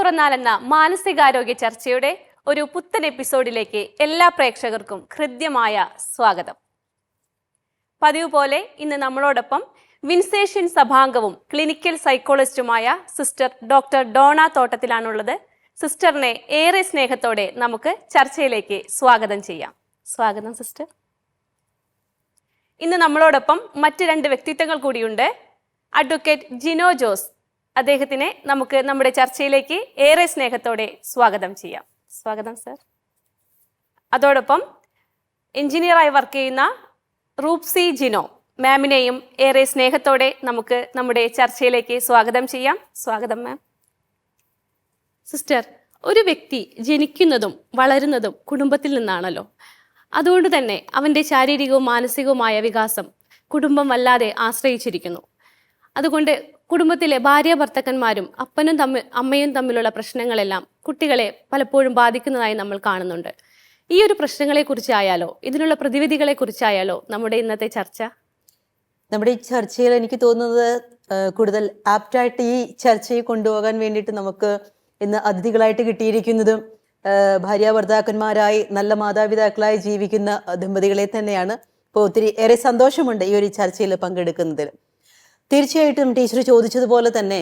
തുറന്നാലെന്ന മാനസികാരോഗ്യ ചർച്ചയുടെ ഒരു പുത്തൻ എപ്പിസോഡിലേക്ക് എല്ലാ പ്രേക്ഷകർക്കും ഹൃദ്യമായ സ്വാഗതം. പതിവ് പോലെ ഇന്ന് നമ്മളോടൊപ്പം വിൻസേഷ്യൻ സഭാംഗവും ക്ലിനിക്കൽ സൈക്കോളജിസ്റ്റുമായ സിസ്റ്റർ ഡോക്ടർ ഡോണ തോട്ടത്തിലാണുള്ളത്. സിസ്റ്ററിനെ ഏറെ സ്നേഹത്തോടെ നമുക്ക് ചർച്ചയിലേക്ക് സ്വാഗതം ചെയ്യാം. സ്വാഗതം സിസ്റ്റർ. ഇന്ന് നമ്മളോടൊപ്പം മറ്റ് രണ്ട് വ്യക്തിത്വങ്ങൾ കൂടിയുണ്ട്. അഡ്വക്കേറ്റ് ജിനോ ജോസ്, അദ്ദേഹത്തിനെ നമുക്ക് നമ്മുടെ ചർച്ചയിലേക്ക് ഏറെ സ്നേഹത്തോടെ സ്വാഗതം ചെയ്യാം. സ്വാഗതം സർ. അതോടൊപ്പം എഞ്ചിനീയറായി വർക്ക് ചെയ്യുന്ന റൂപ്സി ജിനോ മാമിനെയും ഏറെ സ്നേഹത്തോടെ നമുക്ക് നമ്മുടെ ചർച്ചയിലേക്ക് സ്വാഗതം ചെയ്യാം. സ്വാഗതം മാം. സിസ്റ്റർ, ഒരു വ്യക്തി ജനിക്കുന്നതും വളരുന്നതും കുടുംബത്തിൽ നിന്നാണല്ലോ. അതുകൊണ്ട് തന്നെ അവൻ്റെ ശാരീരികവും മാനസികവുമായ വികാസം കുടുംബം വല്ലാതെ ആശ്രയിച്ചിരിക്കുന്നു. അതുകൊണ്ട് കുടുംബത്തിലെ ഭാര്യ ഭർത്താക്കന്മാരും അമ്മയും തമ്മിലുള്ള പ്രശ്നങ്ങളെല്ലാം കുട്ടികളെ പലപ്പോഴും ബാധിക്കുന്നതായി നമ്മൾ കാണുന്നുണ്ട്. ഈ ഒരു പ്രശ്നങ്ങളെക്കുറിച്ചായാലോ ഇതിനുള്ള പ്രതിവിധികളെക്കുറിച്ചായാലോ നമ്മുടെ ഇന്നത്തെ ചർച്ച? നമ്മുടെ ഈ ചർച്ചയിൽ എനിക്ക് തോന്നുന്നത് കൂടുതൽ ആപ്റ്റായിട്ട് ഈ ചർച്ചയെ കൊണ്ടുപോകാൻ വേണ്ടിയിട്ട് നമുക്ക് ഇന്ന് അതിഥികളായിട്ട് കിട്ടിയിരിക്കുന്നതും ഭാര്യ ഭർത്താക്കന്മാരായി നല്ല മാതാപിതാക്കളായി ജീവിക്കുന്ന ദമ്പതികളെ തന്നെയാണ്. ഇപ്പോൾ ഒത്തിരി ഏറെ സന്തോഷമുണ്ട് ഈ ഒരു ചർച്ചയിൽ പങ്കെടുക്കുന്നതിൽ. തീർച്ചയായിട്ടും ടീച്ചർ ചോദിച്ചതുപോലെ തന്നെ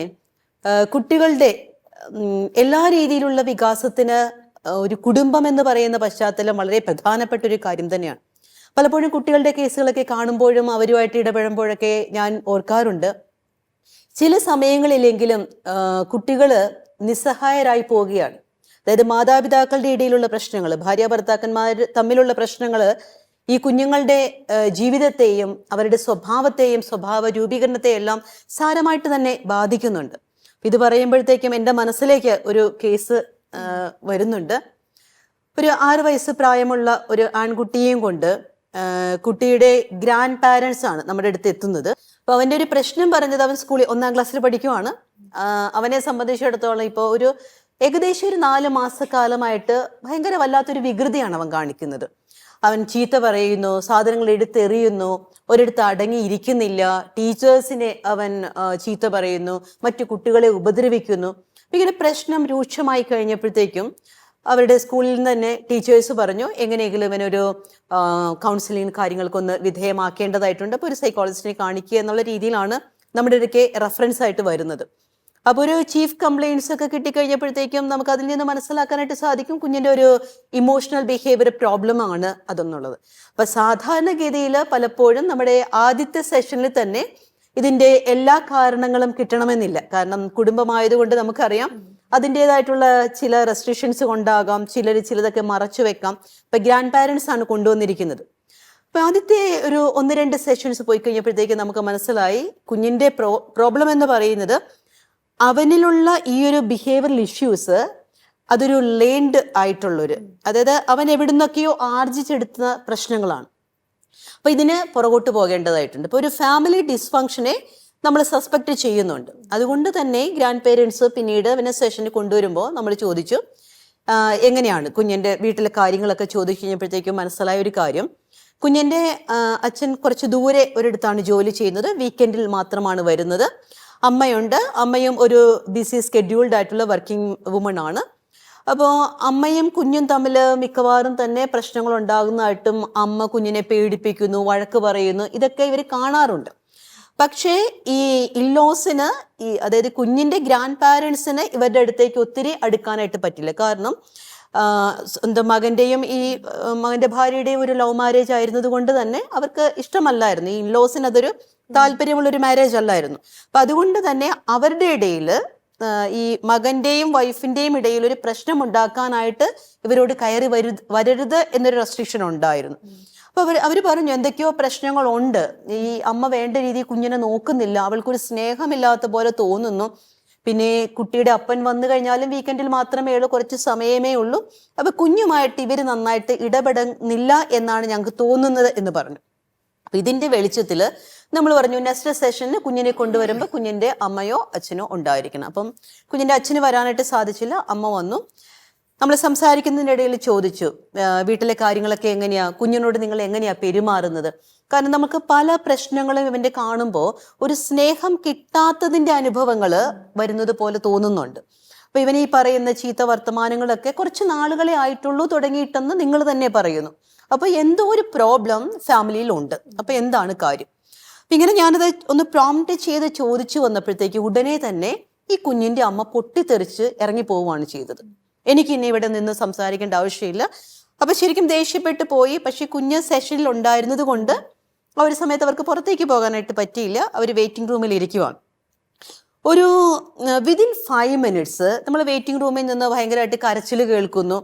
കുട്ടികളുടെ എല്ലാ രീതിയിലുള്ള വികാസത്തിന് ഒരു കുടുംബം എന്ന് പറയുന്ന പശ്ചാത്തലം വളരെ പ്രധാനപ്പെട്ട ഒരു കാര്യം തന്നെയാണ്. പലപ്പോഴും കുട്ടികളുടെ കേസുകളൊക്കെ കാണുമ്പോഴും അവരുമായിട്ട് ഇടപെടുമ്പോഴൊക്കെ ഞാൻ ഓർക്കാറുണ്ട്, ചില സമയങ്ങളിലെങ്കിലും കുട്ടികൾ നിസ്സഹായരായി പോവുകയാണ്. അതായത് മാതാപിതാക്കളുടെ ഇടയിലുള്ള പ്രശ്നങ്ങൾ, ഭാര്യ ഭർത്താക്കന്മാർ തമ്മിലുള്ള പ്രശ്നങ്ങൾ ഈ കുഞ്ഞുങ്ങളുടെ ജീവിതത്തെയും അവരുടെ സ്വഭാവത്തെയും സ്വഭാവ രൂപീകരണത്തെയും എല്ലാം സാരമായിട്ട് തന്നെ ബാധിക്കുന്നുണ്ട്. ഇത് പറയുമ്പോഴത്തേക്കും എൻ്റെ മനസ്സിലേക്ക് ഒരു കേസ് വരുന്നുണ്ട്. ഒരു 6 വയസ്സ് പ്രായമുള്ള ഒരു ആൺകുട്ടിയെയും കൊണ്ട് കുട്ടിയുടെ ഗ്രാൻഡ് പാരൻസ് ആണ് നമ്മുടെ അടുത്ത് എത്തുന്നത്. അപ്പോൾ അവൻ്റെ ഒരു പ്രശ്നം പറഞ്ഞത്, അവൻ സ്കൂളിൽ 1ാം ക്ലാസ്സിൽ പഠിക്കുവാണ്. അവനെ സംബന്ധിച്ചിടത്തോളം ഇപ്പോൾ ഒരു ഏകദേശം ഒരു 4 മാസക്കാലമായിട്ട് ഭയങ്കര വല്ലാത്തൊരു വികൃതിയാണ് അവൻ കാണിക്കുന്നത്. അവൻ ചീത്ത പറയുന്നു, സാധനങ്ങൾ എടുത്തെറിയുന്നു, ഒരിടത്ത് അടങ്ങിയിരിക്കുന്നില്ല, ടീച്ചേഴ്സിനെ അവൻ ചീത്ത പറയുന്നു, മറ്റു കുട്ടികളെ ഉപദ്രവിക്കുന്നു. ഇങ്ങനെ പ്രശ്നം രൂക്ഷമായി കഴിഞ്ഞപ്പോഴത്തേക്കും അവരുടെ സ്കൂളിൽ നിന്ന് തന്നെ ടീച്ചേഴ്സ് പറഞ്ഞു, എങ്ങനെയെങ്കിലും ഇവനൊരു കൗൺസിലിംഗ് കാര്യങ്ങൾക്കൊന്ന് വിധേയമാക്കേണ്ടതായിട്ടുണ്ട്, അപ്പോൾ ഒരു സൈക്കോളജിസ്റ്റിനെ കാണിക്കുക എന്നുള്ള രീതിയിലാണ് നമ്മുടെ ഇടയ്ക്ക് റെഫറൻസ് ആയിട്ട് വരുന്നത്. അപ്പോൾ ഒരു ചീഫ് കംപ്ലയിൻസ് ഒക്കെ കിട്ടിക്കഴിഞ്ഞപ്പോഴത്തേക്കും നമുക്ക് അതിൽ നിന്ന് മനസ്സിലാക്കാനായിട്ട് സാധിക്കും കുഞ്ഞിൻ്റെ ഒരു ഇമോഷണൽ ബിഹേവിയർ പ്രോബ്ലം ആണ് അതെന്നുള്ളത്. അപ്പം സാധാരണഗതിയിൽ പലപ്പോഴും നമ്മുടെ ആദ്യത്തെ സെഷനിൽ തന്നെ ഇതിൻ്റെ എല്ലാ കാരണങ്ങളും കിട്ടണമെന്നില്ല. കാരണം കുടുംബമായതുകൊണ്ട് നമുക്കറിയാം അതിൻ്റെതായിട്ടുള്ള ചില റെസ്ട്രിക്ഷൻസ് കൊണ്ടാകാം, ചിലതൊക്കെ മറച്ചു വെക്കാം. ഇപ്പം ഗ്രാൻഡ് പാരൻസ് ആണ് കൊണ്ടുവന്നിരിക്കുന്നത്. അപ്പം ആദ്യത്തെ ഒരു 1-2 സെഷൻസ് പോയി കഴിഞ്ഞപ്പോഴത്തേക്ക് നമുക്ക് മനസ്സിലായി കുഞ്ഞിൻ്റെ പ്രോബ്ലം എന്ന് പറയുന്നത് അവനിലുള്ള ഈ ഒരു ബിഹേവിയറൽ ഇഷ്യൂസ് അതൊരു ലേൺഡ് ആയിട്ടുള്ളൊരു, അതായത് അവൻ എവിടുന്നൊക്കെയോ ആർജിച്ചെടുത്ത പ്രശ്നങ്ങളാണ്. അപ്പൊ ഇതിന് പുറകോട്ട് പോകേണ്ടതായിട്ടുണ്ട്. ഇപ്പൊ ഒരു ഫാമിലി ഡിസ്ഫങ്ഷനെ നമ്മൾ സസ്പെക്ട് ചെയ്യുന്നുണ്ട്. അതുകൊണ്ട് തന്നെ ഗ്രാൻഡ് പേരൻസ് പിന്നീട് അവനെ സെഷനിൽ കൊണ്ടുവരുമ്പോൾ നമ്മൾ ചോദിച്ചു എങ്ങനെയാണ് കുഞ്ഞിൻ്റെ വീട്ടിലെ കാര്യങ്ങളൊക്കെ ചോദിച്ചു കഴിഞ്ഞപ്പോഴത്തേക്കും മനസ്സിലായ ഒരു കാര്യം, കുഞ്ഞിൻ്റെ അച്ഛൻ കുറച്ച് ദൂരെ ഒരിടത്താണ് ജോലി ചെയ്യുന്നത്, വീക്കെൻഡിൽ മാത്രമാണ് വരുന്നത്. അമ്മയുണ്ട്, അമ്മയും ഒരു ബിസി സ്കെഡ്യൂൾഡ് ആയിട്ടുള്ള വർക്കിംഗ് വുമൺ ആണ്. അപ്പോൾ അമ്മയും കുഞ്ഞും തമ്മിൽ മിക്കവാറും തന്നെ പ്രശ്നങ്ങൾ ഉണ്ടാകുന്നതായിട്ടും അമ്മ കുഞ്ഞിനെ പേടിപ്പിക്കുന്നു, വഴക്ക് പറയുന്നു, ഇതൊക്കെ ഇവർ കാണാറുണ്ട്. പക്ഷേ ഈ ഇല്ലോസിന് അതായത് കുഞ്ഞിൻ്റെ ഗ്രാൻഡ് പാരൻസിന് ഇവരുടെ അടുത്തേക്ക് ഒത്തിരി അടുക്കാനായിട്ട് പറ്റില്ല. കാരണം സ്വന്തം മകൻ്റെയും ഈ മകൻ്റെ ഭാര്യയുടെയും ഒരു ലവ് മാരേജ് ആയിരുന്നത് കൊണ്ട് തന്നെ അവർക്ക് ഇഷ്ടമല്ലായിരുന്നു, ഈ ഇൻലോസിന് അതൊരു താല്പര്യമുള്ളൊരു മാരേജ് അല്ലായിരുന്നു. അപ്പം അതുകൊണ്ട് തന്നെ അവരുടെ ഇടയിൽ ഈ മകൻ്റെയും വൈഫിൻ്റെയും ഇടയിൽ ഒരു പ്രശ്നം ഉണ്ടാക്കാനായിട്ട് ഇവരോട് കയറി വരരുത് എന്നൊരു റെസ്ട്രിക്ഷൻ ഉണ്ടായിരുന്നു. അപ്പോൾ അവർ പറഞ്ഞു എന്തൊക്കെയോ പ്രശ്നങ്ങളുണ്ട്, ഈ അമ്മ വേണ്ട രീതിയിൽ കുഞ്ഞിനെ നോക്കുന്നില്ല, അവൾക്കൊരു സ്നേഹമില്ലാത്ത പോലെ തോന്നുന്നു, പിന്നെ കുട്ടിയുടെ അപ്പൻ വന്നു കഴിഞ്ഞാലും വീക്കെൻഡിൽ മാത്രമേ ഉള്ളൂ, കുറച്ച് സമയമേ ഉള്ളൂ, അപ്പൊ കുഞ്ഞുമായിട്ട് ഇവർ നന്നായിട്ട് ഇടപെടുന്നില്ല എന്നാണ് ഞങ്ങൾക്ക് തോന്നുന്നത് എന്ന് പറഞ്ഞു. അപ്പൊ ഇതിന്റെ വെളിച്ചത്തിൽ നമ്മൾ പറഞ്ഞു നെക്സ്റ്റ് സെഷനിൽ കുഞ്ഞിനെ കൊണ്ടുവരുമ്പോൾ കുഞ്ഞിന്റെ അമ്മയോ അച്ഛനോ ഉണ്ടായിരിക്കണം. അപ്പം കുഞ്ഞിന്റെ അച്ഛന് വരാനായിട്ട് സാധിച്ചില്ല, അമ്മ വന്നു. നമ്മൾ സംസാരിക്കുന്നതിനിടയിൽ ചോദിച്ചു വീട്ടിലെ കാര്യങ്ങളൊക്കെ എങ്ങനെയാ, കുഞ്ഞിനോട് നിങ്ങൾ എങ്ങനെയാ പെരുമാറുന്നത്? കാരണം നമുക്ക് പല പ്രശ്നങ്ങളും ഇവന്റെ കാണുമ്പോൾ ഒരു സ്നേഹം കിട്ടാത്തതിന്റെ അനുഭവങ്ങൾ വരുന്നത് പോലെ തോന്നുന്നുണ്ട്. അപ്പൊ ഇവൻ ഈ പറയുന്ന ചീത്ത വർത്തമാനങ്ങളൊക്കെ കുറച്ച് നാളുകളെ ആയിട്ടുള്ളൂ തുടങ്ങിയിട്ടെന്ന് നിങ്ങൾ തന്നെ പറയുന്നു. അപ്പൊ എന്തോ ഒരു പ്രോബ്ലം ഫാമിലിയിലുണ്ട്. അപ്പൊ എന്താണ് കാര്യം? അപ്പൊ ഇങ്ങനെ ഞാനത് ഒന്ന് പ്രോംപ്റ്റ് ചെയ്ത് ചോദിച്ചു വന്നപ്പോഴത്തേക്ക് ഉടനെ തന്നെ ഈ കുഞ്ഞിന്റെ അമ്മ പൊട്ടിത്തെറിച്ച് ഇറങ്ങി പോവുകയാണ് ചെയ്തത്. എനിക്ക് ഇനി ഇവിടെ നിന്ന് സംസാരിക്കേണ്ട ആവശ്യമില്ല. അപ്പൊ ശരിക്കും ദേഷ്യപ്പെട്ടു പോയി. പക്ഷെ കുഞ്ഞ് സെഷനിൽ ഉണ്ടായിരുന്നത് കൊണ്ട് ആ ഒരു സമയത്ത് അവർക്ക് പുറത്തേക്ക് പോകാനായിട്ട് പറ്റിയില്ല. അവർ വെയിറ്റിംഗ് റൂമിൽ ഇരിക്കുവാണ്. ഒരു വിതിൻ 5 minutes നമ്മൾ വെയിറ്റിംഗ് റൂമിൽ നിന്ന് ഭയങ്കരമായിട്ട് കരച്ചിൽ കേൾക്കുന്നു.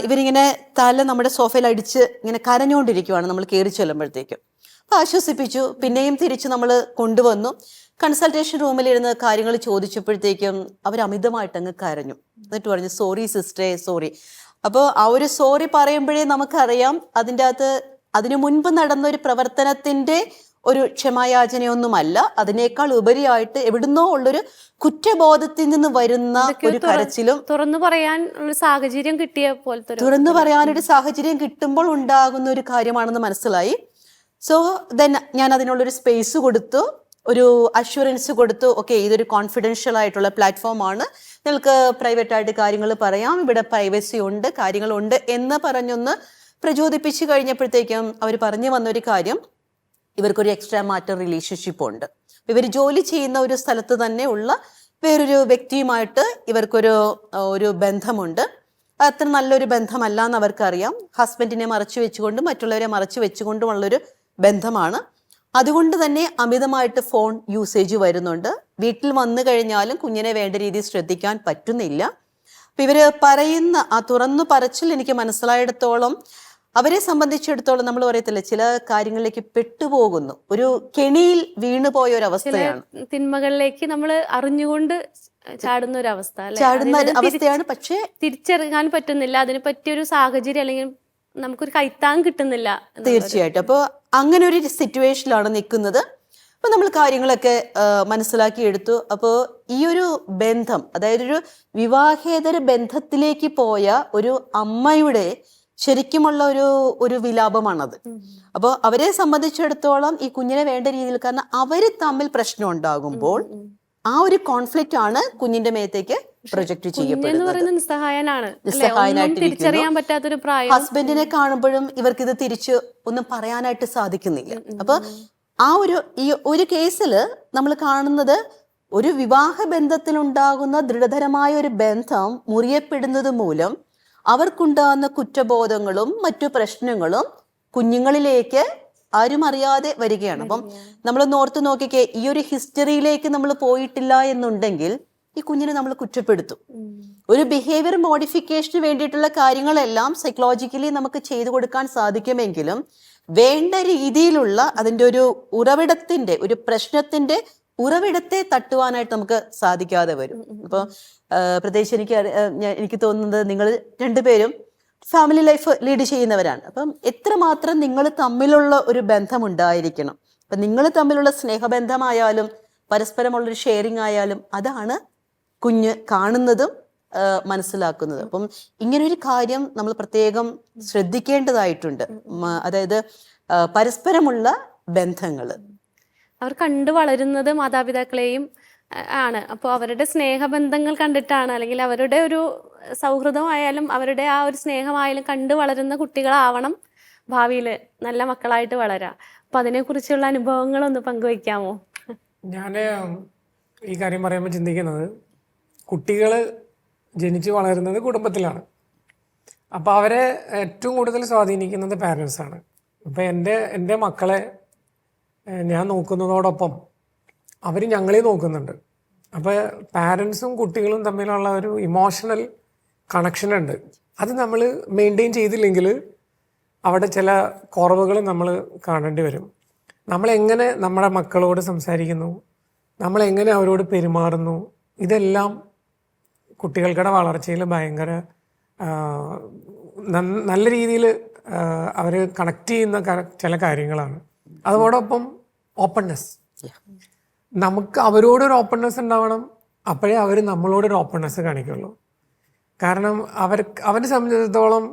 ഇവരിങ്ങനെ തല നമ്മുടെ സോഫയിൽ അടിച്ച് ഇങ്ങനെ കരഞ്ഞുകൊണ്ടിരിക്കുവാണ് നമ്മൾ കയറി ചെല്ലുമ്പോഴത്തേക്കും. അപ്പൊ ആശ്വസിപ്പിച്ചു. പിന്നെയും തിരിച്ച് നമ്മൾ കൊണ്ടുവന്നു. കൺസൾട്ടേഷൻ റൂമിലിരുന്ന് കാര്യങ്ങൾ ചോദിച്ചപ്പോഴത്തേക്കും അവർ അമിതമായിട്ട് അങ്ങ് കരഞ്ഞു. എന്നിട്ട് പറഞ്ഞു, സോറി സിസ്റ്ററെ, സോറി. അപ്പോൾ ആ ഒരു സോറി പറയുമ്പോഴേ നമുക്കറിയാം അതിൻ്റെ അകത്ത് അതിനു മുൻപ് നടന്ന ഒരു പ്രവർത്തനത്തിന്റെ ഒരു ക്ഷമായാചനയൊന്നുമല്ല, അതിനേക്കാൾ ഉപരിയായിട്ട് എവിടുന്നോ ഉള്ളൊരു കുറ്റബോധത്തിൽ നിന്ന് വരുന്ന ഒരു കരച്ചിലും തുറന്നു പറയാൻ ഒരു സാഹചര്യം കിട്ടിയ പോലത്തെ തുറന്നു പറയാനൊരു സാഹചര്യം കിട്ടുമ്പോൾ ഉണ്ടാകുന്ന ഒരു കാര്യമാണെന്ന് മനസ്സിലായി. സോ ദെൻ ഞാൻ അതിനുള്ളൊരു സ്പേസ് കൊടുത്തു, ഒരു അഷ്വറൻസ് കൊടുത്തു. ഓക്കെ, ഇതൊരു കോൺഫിഡൻഷ്യൽ ആയിട്ടുള്ള പ്ലാറ്റ്ഫോമാണ്, നിങ്ങൾക്ക് പ്രൈവറ്റ് ആയിട്ട് കാര്യങ്ങൾ പറയാം, ഇവിടെ പ്രൈവസി ഉണ്ട്, കാര്യങ്ങളുണ്ട് എന്ന് പറഞ്ഞൊന്ന് പ്രചോദിപ്പിച്ചു കഴിഞ്ഞപ്പോഴത്തേക്കും അവർ പറഞ്ഞു വന്നൊരു കാര്യം, ഇവർക്കൊരു എക്സ്ട്രാ മാറ്റർ റിലേഷൻഷിപ്പ് ഉണ്ട്. ഇവർ ജോലി ചെയ്യുന്ന ഒരു സ്ഥലത്ത് തന്നെ ഉള്ള വേറൊരു വ്യക്തിയുമായിട്ട് ഇവർക്കൊരു ബന്ധമുണ്ട്. അത്ര നല്ലൊരു ബന്ധമല്ല എന്ന് അവർക്കറിയാം. ഹസ്ബൻഡിനെ മറച്ചു വെച്ചുകൊണ്ടും മറ്റുള്ളവരെ മറച്ചു വെച്ചുകൊണ്ടുമുള്ളൊരു ബന്ധമാണ്. അതുകൊണ്ട് തന്നെ അമിതമായിട്ട് ഫോൺ യൂസേജ് വരുന്നുണ്ട്. വീട്ടിൽ വന്നു കഴിഞ്ഞാലും കുഞ്ഞിനെ വേണ്ട രീതിയിൽ ശ്രദ്ധിക്കാൻ പറ്റുന്നില്ല. അപ്പം ഇവർ പറയുന്ന ആ തുറന്നു പറച്ചിൽ എനിക്ക് മനസ്സിലായിടത്തോളം അവരെ സംബന്ധിച്ചിടത്തോളം നമ്മൾ പറയത്തില്ല, ചില കാര്യങ്ങളിലേക്ക് പെട്ടുപോകുന്നു, ഒരു കെണിയിൽ വീണുപോയ ഒരു അവസ്ഥയാണ്, തിന്മകളിലേക്ക് നമ്മൾ അറിഞ്ഞുകൊണ്ട് ചാടുന്ന ഒരു അവസ്ഥ, ചാടുന്ന അവസ്ഥയാണ്. പക്ഷേ തിരിച്ചറിയാൻ പറ്റുന്നില്ല, അതിന് പറ്റിയൊരു സാഹചര്യം അല്ലെങ്കിൽ നമുക്കൊരു കൈത്താങ് കിട്ടുന്നില്ല. തീർച്ചയായിട്ടും. അപ്പോൾ അങ്ങനെ ഒരു സിറ്റുവേഷനിലാണ് നിൽക്കുന്നത്. അപ്പൊ നമ്മൾ കാര്യങ്ങളൊക്കെ മനസ്സിലാക്കി എടുത്തു. അപ്പോൾ ഈ ഒരു ബന്ധം, അതായത് ഒരു വിവാഹേതര ബന്ധത്തിലേക്ക് പോയ ഒരു അമ്മയുടെ ശരിക്കുമുള്ള ഒരു വിലാപമാണത്. അപ്പോൾ അവരെ സംബന്ധിച്ചിടത്തോളം ഈ കുഞ്ഞിനെ വേണ്ട രീതിയിൽ, കാരണം അവര് തമ്മിൽ പ്രശ്നം ഉണ്ടാകുമ്പോൾ ആ ഒരു കോൺഫ്ലിക്റ്റ് ആണ് കുഞ്ഞിന്റെ മേത്തേക്ക് പ്രൊജക്ട് ചെയ്യപ്പെടുന്നത്. തിരിച്ചറിയാൻ പറ്റാത്തൊരു പ്രായം. ഹസ്ബൻഡിനെ കാണുമ്പോഴും ഇവർക്ക് ഇത് തിരിച്ച് ഒന്നും പറയാനായിട്ട് സാധിക്കുന്നില്ല. അപ്പൊ ആ ഈ ഒരു കേസിൽ നമ്മൾ കാണുന്നത് ഒരു വിവാഹ ബന്ധത്തിലുണ്ടാകുന്ന ദൃഢതരമായ ഒരു ബന്ധം മുറിയപ്പെടുന്നത് മൂലം അവർക്കുണ്ടാകുന്ന കുറ്റബോധങ്ങളും മറ്റു പ്രശ്നങ്ങളും കുഞ്ഞുങ്ങളിലേക്ക് ആരും അറിയാതെ വരികയാണ്. അപ്പം നമ്മളൊന്ന് ഓർത്ത് നോക്കിക്കേ, ഈ ഒരു ഹിസ്റ്ററിയിലേക്ക് നമ്മൾ പോയിട്ടില്ല എന്നുണ്ടെങ്കിൽ ഈ കുഞ്ഞിനെ നമ്മൾ കുറ്റപ്പെടുത്തും. ഒരു ബിഹേവിയർ മോഡിഫിക്കേഷന് വേണ്ടിയിട്ടുള്ള കാര്യങ്ങളെല്ലാം സൈക്കോളജിക്കലി നമുക്ക് ചെയ്തു കൊടുക്കാൻ സാധിക്കുമെങ്കിലും വേണ്ട രീതിയിലുള്ള അതിൻ്റെ ഒരു ഉറവിടത്തിന്റെ, ഒരു പ്രശ്നത്തിന്റെ ഉറവിടത്തെ തട്ടുവാനായിട്ട് നമുക്ക് സാധിക്കാതെ വരും. അപ്പോൾ പ്രത്യേകിച്ച് എനിക്ക് തോന്നുന്നത് നിങ്ങൾ രണ്ടുപേരും ഫാമിലി ലൈഫ് ലീഡ് ചെയ്യുന്നവരാണ്. അപ്പം എത്രമാത്രം നിങ്ങൾ തമ്മിലുള്ള ഒരു ബന്ധമുണ്ടായിരിക്കണം. അപ്പം നിങ്ങൾ തമ്മിലുള്ള സ്നേഹബന്ധമായാലും പരസ്പരമുള്ളൊരു ഷെയറിങ് ആയാലും അതാണ് കുഞ്ഞ് കാണുന്നതും മനസ്സിലാക്കുന്നതും. അപ്പം ഇങ്ങനൊരു കാര്യം നമ്മൾ പ്രത്യേകം ശ്രദ്ധിക്കേണ്ടതായിട്ടുണ്ട്. അതായത് പരസ്പരമുള്ള ബന്ധങ്ങൾ അവർ കണ്ടു വളരുന്നത് മാതാപിതാക്കളെയും ആണ്. അപ്പോൾ അവരുടെ സ്നേഹബന്ധങ്ങൾ കണ്ടിട്ടാണ്, അല്ലെങ്കിൽ അവരുടെ ഒരു സൗഹൃദമായാലും അവരുടെ ആ ഒരു സ്നേഹമായാലും കണ്ടു വളരുന്ന കുട്ടികളാവണം ഭാവിയിൽ നല്ല മക്കളായിട്ട് വളരാം. അപ്പം അതിനെക്കുറിച്ചുള്ള അനുഭവങ്ങളൊന്ന് പങ്കുവയ്ക്കാമോ? ഞാൻ ഈ കാര്യം പറയുമ്പോൾ ചിന്തിക്കുന്നത്, കുട്ടികൾ ജനിച്ച് വളരുന്നത് കുടുംബത്തിലാണ്. അപ്പോൾ അവരെ ഏറ്റവും കൂടുതൽ സ്വാധീനിക്കുന്നത് പാരൻസാണ്. അപ്പോൾ എൻ്റെ മക്കളെ ഞാൻ നോക്കുന്നതോടൊപ്പം അവർ ഞങ്ങളെ നോക്കുന്നുണ്ട്. അപ്പോൾ പാരൻസും കുട്ടികളും തമ്മിലുള്ള ഒരു ഇമോഷണൽ കണക്ഷൻ ഉണ്ട്. അത് നമ്മൾ മെയിൻറ്റെയിൻ ചെയ്തില്ലെങ്കിൽ അവിടെ ചില കുറവുകൾ നമ്മൾ കാണേണ്ടി വരും. നമ്മളെങ്ങനെ നമ്മുടെ മക്കളോട് സംസാരിക്കുന്നു, നമ്മളെങ്ങനെ അവരോട് പെരുമാറുന്നു, ഇതെല്ലാം കുട്ടികൾക്കുടെ വളർച്ചയിൽ ഭയങ്കര നല്ല രീതിയിൽ അവർ കണക്ട് ചെയ്യുന്ന ചില കാര്യങ്ങളാണ്. അതോടൊപ്പം ഓപ്പൺനെസ്, നമുക്ക് അവരോടൊരു ഓപ്പൺനെസ് ഉണ്ടാവണം. അപ്പോഴേ അവർ നമ്മളോടൊരു ഓപ്പൺനെസ് കാണിക്കുള്ളൂ. കാരണം അവരെ സംബന്ധിച്ചിടത്തോളം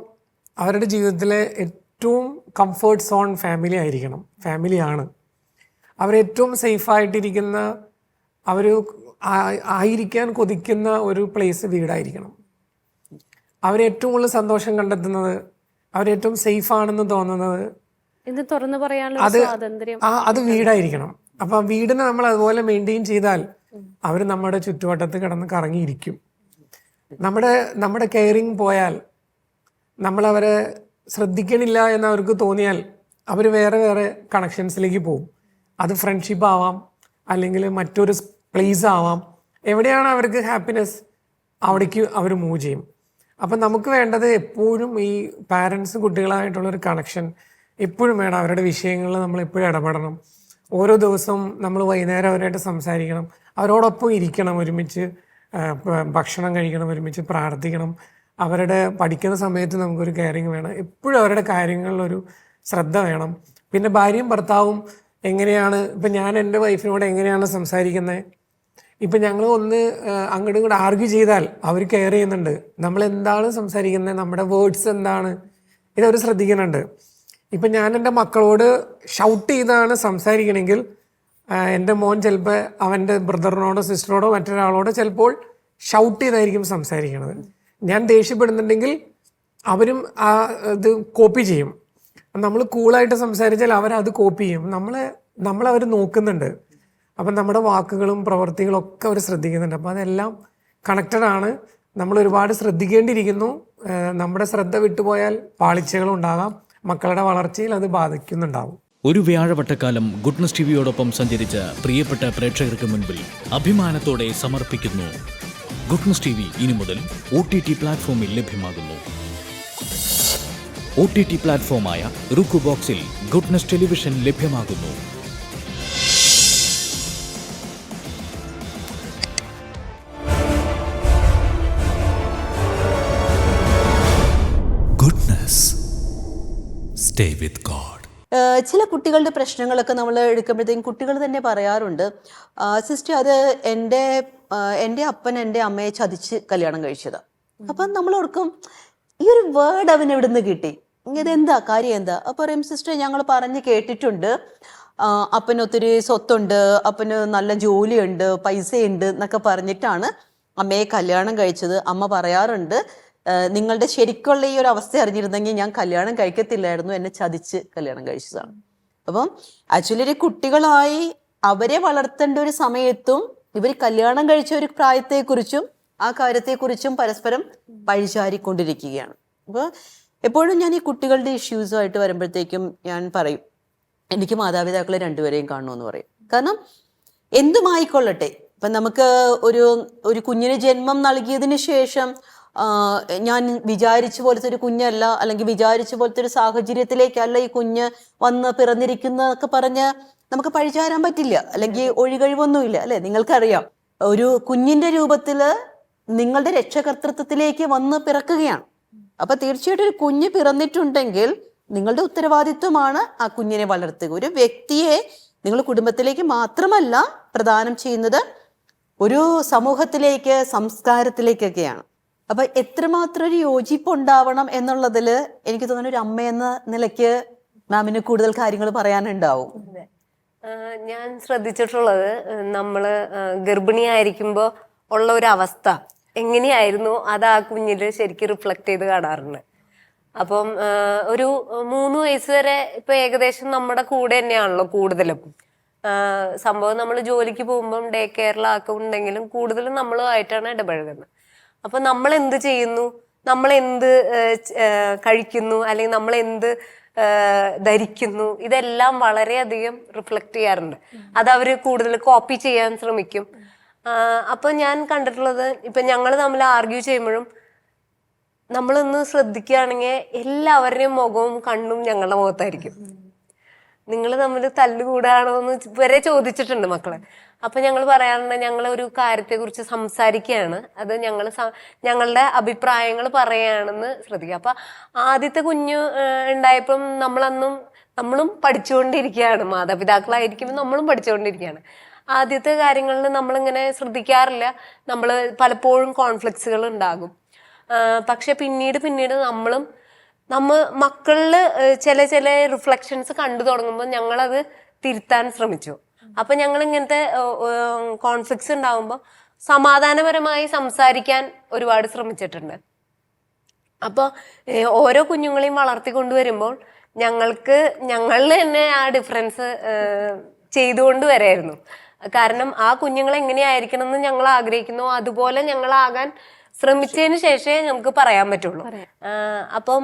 അവരുടെ ജീവിതത്തിലെ ഏറ്റവും കംഫേർട്ട് സോൺ ഫാമിലിയാണ്. അവരേറ്റവും സേഫായിട്ടിരിക്കുന്ന, ആയിരിക്കാൻ കൊതിക്കുന്ന ഒരു പ്ലേസ് വീടായിരിക്കണം. അവരേറ്റവും കൂടുതൽ സന്തോഷം കണ്ടെത്തുന്നത്, അവരേറ്റവും സേഫ് ആണെന്ന് തോന്നുന്നത് ഇത് തുറന്നു പറയാനുള്ള സ്വാതന്ത്ര്യം അത് വീടായിരിക്കണം. അപ്പൊ ആ വീടിനെ നമ്മൾ അതുപോലെ മെയിൻറ്റെയിൻ ചെയ്താൽ അവർ നമ്മുടെ ചുറ്റുവട്ടത്ത് കിടന്ന് കറങ്ങിയിരിക്കും. നമ്മുടെ കെയറിങ് പോയാൽ, നമ്മളവരെ ശ്രദ്ധിക്കണില്ല എന്ന് അവർക്ക് തോന്നിയാൽ അവർ വേറെ വേറെ കണക്ഷൻസിലേക്ക് പോകും. അത് ഫ്രണ്ട്ഷിപ്പ് ആവാം, അല്ലെങ്കിൽ മറ്റൊരു പ്ലേസ് ആവാം. എവിടെയാണ് അവർക്ക് ഹാപ്പിനെസ് അവിടേക്ക് അവർ മൂവ് ചെയ്യും. അപ്പം നമുക്ക് വേണ്ടത് എപ്പോഴും ഈ പാരൻസ് കുട്ടികളായിട്ടുള്ളൊരു കണക്ഷൻ എപ്പോഴും വേണം. അവരുടെ വിഷയങ്ങളിൽ നമ്മൾ എപ്പോഴും ഇടപെടണം. ഓരോ ദിവസവും നമ്മൾ വൈകുന്നേരം അവരായിട്ട് സംസാരിക്കണം, അവരോടൊപ്പം ഇരിക്കണം, ഒരുമിച്ച് ഭക്ഷണം കഴിക്കണം, ഒരുമിച്ച് പ്രാർത്ഥിക്കണം. അവരുടെ പഠിക്കുന്ന സമയത്ത് നമുക്കൊരു കെയറിങ് വേണം. എപ്പോഴും അവരുടെ കാര്യങ്ങളിലൊരു ശ്രദ്ധ വേണം. പിന്നെ ഭാര്യയും ഭർത്താവും എങ്ങനെയാണ്, ഇപ്പം ഞാൻ എൻ്റെ വൈഫിനോട് എങ്ങനെയാണ് സംസാരിക്കുന്നത്, ഇപ്പം ഞങ്ങൾ ഒന്ന് അങ്ങോട്ടും ഇങ്ങോട്ട് ആർഗ്യൂ ചെയ്താൽ അവർ കെയർ ചെയ്യുന്നുണ്ട്. നമ്മൾ എന്താണ് സംസാരിക്കുന്നത്, നമ്മുടെ വേർഡ്സ് എന്താണ്, ഇതവർ ശ്രദ്ധിക്കുന്നുണ്ട്. ഇപ്പം ഞാൻ എൻ്റെ മക്കളോട് ഷൗട്ട് ചെയ്താണ് സംസാരിക്കണമെങ്കിൽ എൻ്റെ മോൻ ചിലപ്പോൾ അവൻ്റെ ബ്രദറിനോടോ സിസ്റ്ററോടോ മറ്റൊരാളോടോ ചിലപ്പോൾ ഷൗട്ട് ചെയ്തായിരിക്കും സംസാരിക്കണത്. ഞാൻ ദേഷ്യപ്പെടുന്നുണ്ടെങ്കിൽ അവരും ഇത് കോപ്പി ചെയ്യും. നമ്മൾ കൂളായിട്ട് സംസാരിച്ചാൽ അവരത് കോപ്പി ചെയ്യും. നമ്മളവർ നോക്കുന്നുണ്ട്. അപ്പം നമ്മുടെ വാക്കുകളും പ്രവൃത്തികളും ഒക്കെ അവർ ശ്രദ്ധിക്കുന്നുണ്ട്. അപ്പോൾ അതെല്ലാം കണക്റ്റഡാണ്. നമ്മൾ ഒരുപാട് ശ്രദ്ധിക്കേണ്ടിയിരിക്കുന്നു. നമ്മുടെ ശ്രദ്ധ വിട്ടുപോയാൽ പാളിച്ചകളും ഉണ്ടാകാം, മക്കളുടെ വളർച്ചയിൽ അത് ബാധിക്കുന്നുണ്ടാവും. ഒരു വ്യാഴവട്ടക്കാലം ഗുഡ്നസ് ടിവിയോടൊപ്പം സഞ്ചരിച്ച പ്രിയപ്പെട്ട പ്രേക്ഷകർക്ക് മുൻപിൽ അഭിമാനത്തോടെ സമർപ്പിക്കുന്നു. ഗുഡ്നസ് ടിവി ഇനി മുതൽ OTT പ്ലാറ്റ്ഫോമിൽ ലഭ്യമാകുന്നു. OTT പ്ലാറ്റ്ഫോമായ റുക്കു ബോക്സിൽ ഗുഡ്നസ് ടെലിവിഷൻ ലഭ്യമാകുന്നു. Goodness, stay with God. ചില കുട്ടികളുടെ പ്രശ്നങ്ങളൊക്കെ നമ്മൾ എടുക്കുമ്പോഴത്തേക്കും കുട്ടികൾ തന്നെ പറയാറുണ്ട്, സിസ്റ്റർ അത് എൻ്റെ അപ്പൻ എൻ്റെ അമ്മയെ ചതിച്ച് കല്യാണം കഴിച്ചതാണ്. അപ്പം നമ്മൾ ഓർക്കും, ഈ ഒരു വേർഡ് അവൻ എവിടെ നിന്ന് കിട്ടി, ഇതെന്താ കാര്യം എന്താ? അപ്പോൾ പറയും, സിസ്റ്റർ ഞങ്ങൾ പറഞ്ഞ് കേട്ടിട്ടുണ്ട്, അപ്പന് ഒത്തിരി സ്വത്തുണ്ട്, അപ്പന് നല്ല ജോലിയുണ്ട്, പൈസയുണ്ട് എന്നൊക്കെ പറഞ്ഞിട്ടാണ് അമ്മയെ കല്യാണം കഴിച്ചത്. അമ്മ പറയാറുണ്ട്, നിങ്ങളുടെ ശരിക്കുള്ള ഈ ഒരു അവസ്ഥ അറിഞ്ഞിരുന്നെങ്കിൽ ഞാൻ കല്യാണം കഴിക്കത്തില്ലായിരുന്നു, എന്നെ ചതിച്ച് കല്യാണം കഴിച്ചതാണ്. അപ്പം ആക്ച്വലി ഒരു കുട്ടികളായി അവരെ വളർത്തേണ്ട ഒരു സമയത്തും ഇവർ കല്യാണം കഴിച്ച ഒരു പ്രായത്തെക്കുറിച്ചും ആ കാര്യത്തെക്കുറിച്ചും പരസ്പരം പഴിചാരിക്കൊണ്ടിരിക്കുകയാണ്. അപ്പോൾ എപ്പോഴും ഞാൻ ഈ കുട്ടികളുടെ ഇഷ്യൂസുമായിട്ട് വരുമ്പോഴത്തേക്കും ഞാൻ പറയും, എനിക്ക് മാതാപിതാക്കളെ രണ്ടുപേരെയും കാണണമെന്ന് പറയും. കാരണം എന്തുമായിക്കൊള്ളട്ടെ, ഇപ്പം നമുക്ക് ഒരു കുഞ്ഞിന് ജന്മം നൽകിയതിന് ശേഷം ഞാൻ വിചാരിച്ച പോലത്തെ ഒരു കുഞ്ഞല്ല, അല്ലെങ്കിൽ വിചാരിച്ച പോലത്തെ ഒരു സാഹചര്യത്തിലേക്കല്ല ഈ കുഞ്ഞ് വന്ന് പിറന്നിരിക്കുന്നതൊക്കെ പറഞ്ഞ് നമുക്ക് പഴിചാരാൻ പറ്റില്ല, അല്ലെങ്കിൽ ഒഴികഴിവൊന്നുമില്ല, അല്ലെ? നിങ്ങൾക്കറിയാം, ഒരു കുഞ്ഞിന്റെ രൂപത്തില് നിങ്ങളുടെ രക്ഷകർത്തൃത്വത്തിലേക്ക് വന്ന് പിറക്കുകയാണ്. അപ്പൊ തീർച്ചയായിട്ടും ഒരു കുഞ്ഞ് പിറന്നിട്ടുണ്ടെങ്കിൽ നിങ്ങളുടെ ഉത്തരവാദിത്വമാണ് ആ കുഞ്ഞിനെ വളർത്തുക. ഒരു വ്യക്തിയെ നിങ്ങൾ കുടുംബത്തിലേക്ക് മാത്രമല്ല പ്രദാനം ചെയ്യുന്നത്, ഒരു സമൂഹത്തിലേക്ക്, സംസ്കാരത്തിലേക്കൊക്കെയാണ്. അപ്പൊ എത്രമാത്രം ഒരു യോജിപ്പുണ്ടാവണം എന്നുള്ളതിൽ എനിക്ക് തോന്നുന്നു ഒരു അമ്മയെന്ന നിലയ്ക്ക് മാമിന് കൂടുതൽ കാര്യങ്ങൾ പറയാനുണ്ടാവും. ഞാൻ ശ്രദ്ധിച്ചിട്ടുള്ളത്, നമ്മള് ഗർഭിണിയായിരിക്കുമ്പോ ഉള്ള ഒരു അവസ്ഥ എങ്ങനെയായിരുന്നു അത് ആ കുഞ്ഞില് ശരിക്കും റിഫ്ലക്ട് ചെയ്ത് കാണാറുണ്ട്. അപ്പം ഒരു 3 വയസ്സ് വരെ ഇപ്പൊ ഏകദേശം നമ്മുടെ കൂടെ തന്നെയാണല്ലോ കൂടുതലും. സംഭവം നമ്മൾ ജോലിക്ക് പോകുമ്പം ഡേ കെയറിലാക്ക ഉണ്ടെങ്കിലും കൂടുതലും നമ്മളുമായിട്ടാണ് ഇടപഴകുന്നത്. അപ്പൊ നമ്മൾ എന്ത് ചെയ്യുന്നു, നമ്മൾ എന്ത് കഴിക്കുന്നു, അല്ലെങ്കിൽ നമ്മൾ എന്ത് ധരിക്കുന്നു, ഇതെല്ലാം വളരെയധികം റിഫ്ലക്ട് ചെയ്യാറുണ്ട്. അത് അവര് കൂടുതൽ കോപ്പി ചെയ്യാൻ ശ്രമിക്കും. അപ്പൊ ഞാൻ കണ്ടിട്ടുള്ളത്, ഇപ്പൊ ഞങ്ങൾ തമ്മിൽ ആർഗ്യൂ ചെയ്യുമ്പോഴും നമ്മളൊന്ന് ശ്രദ്ധിക്കുകയാണെങ്കിൽ എല്ലാവരുടെയും മുഖവും കണ്ണും ഞങ്ങളുടെ മുഖത്തായിരിക്കും. നിങ്ങൾ തമ്മിൽ തല്ലുകൂടാണോ എന്ന് വരെ ചോദിച്ചിട്ടുണ്ട് മക്കളെ. അപ്പൊ ഞങ്ങൾ പറയാറുണ്ട്, ഞങ്ങൾ ഒരു കാര്യത്തെ കുറിച്ച് സംസാരിക്കുകയാണ്, അത് ഞങ്ങളുടെ അഭിപ്രായങ്ങൾ പറയുകയാണെന്ന് ശ്രദ്ധിക്കുക. അപ്പൊ ആദ്യത്തെ കുഞ്ഞ് ഉണ്ടായപ്പം നമ്മളും പഠിച്ചുകൊണ്ടിരിക്കുകയാണ്, മാതാപിതാക്കളായിരിക്കുമ്പോൾ നമ്മളും പഠിച്ചുകൊണ്ടിരിക്കുകയാണ്. ആദ്യത്തെ കാര്യങ്ങളിൽ നമ്മളിങ്ങനെ ശ്രദ്ധിക്കാറില്ല, നമ്മൾ പലപ്പോഴും കോൺഫ്ലിക്ട്സുകൾ ഉണ്ടാകും. പക്ഷെ പിന്നീട് മക്കളില് ചില റിഫ്ലക്ഷൻസ് കണ്ടു തുടങ്ങുമ്പോൾ ഞങ്ങളത് തിരുത്താൻ ശ്രമിച്ചു. അപ്പൊ ഞങ്ങൾ ഇങ്ങനത്തെ കോൺഫ്ലിക്ട്സ് ഉണ്ടാവുമ്പോൾ സമാധാനപരമായി സംസാരിക്കാൻ ഒരുപാട് ശ്രമിച്ചിട്ടുണ്ട്. അപ്പോൾ ഓരോ കുഞ്ഞുങ്ങളെയും വളർത്തിക്കൊണ്ടുവരുമ്പോൾ ഞങ്ങളിൽ തന്നെ ആ ഡിഫറൻസ് ചെയ്തുകൊണ്ട് വരായിരുന്നു. കാരണം ആ കുഞ്ഞുങ്ങൾ എങ്ങനെയായിരിക്കണം എന്ന് ഞങ്ങൾ ആഗ്രഹിക്കുന്നു അതുപോലെ ഞങ്ങളാകാൻ ശ്രമിച്ചതിന് ശേഷമേ നമുക്ക് പറയാൻ പറ്റുള്ളൂ. അപ്പം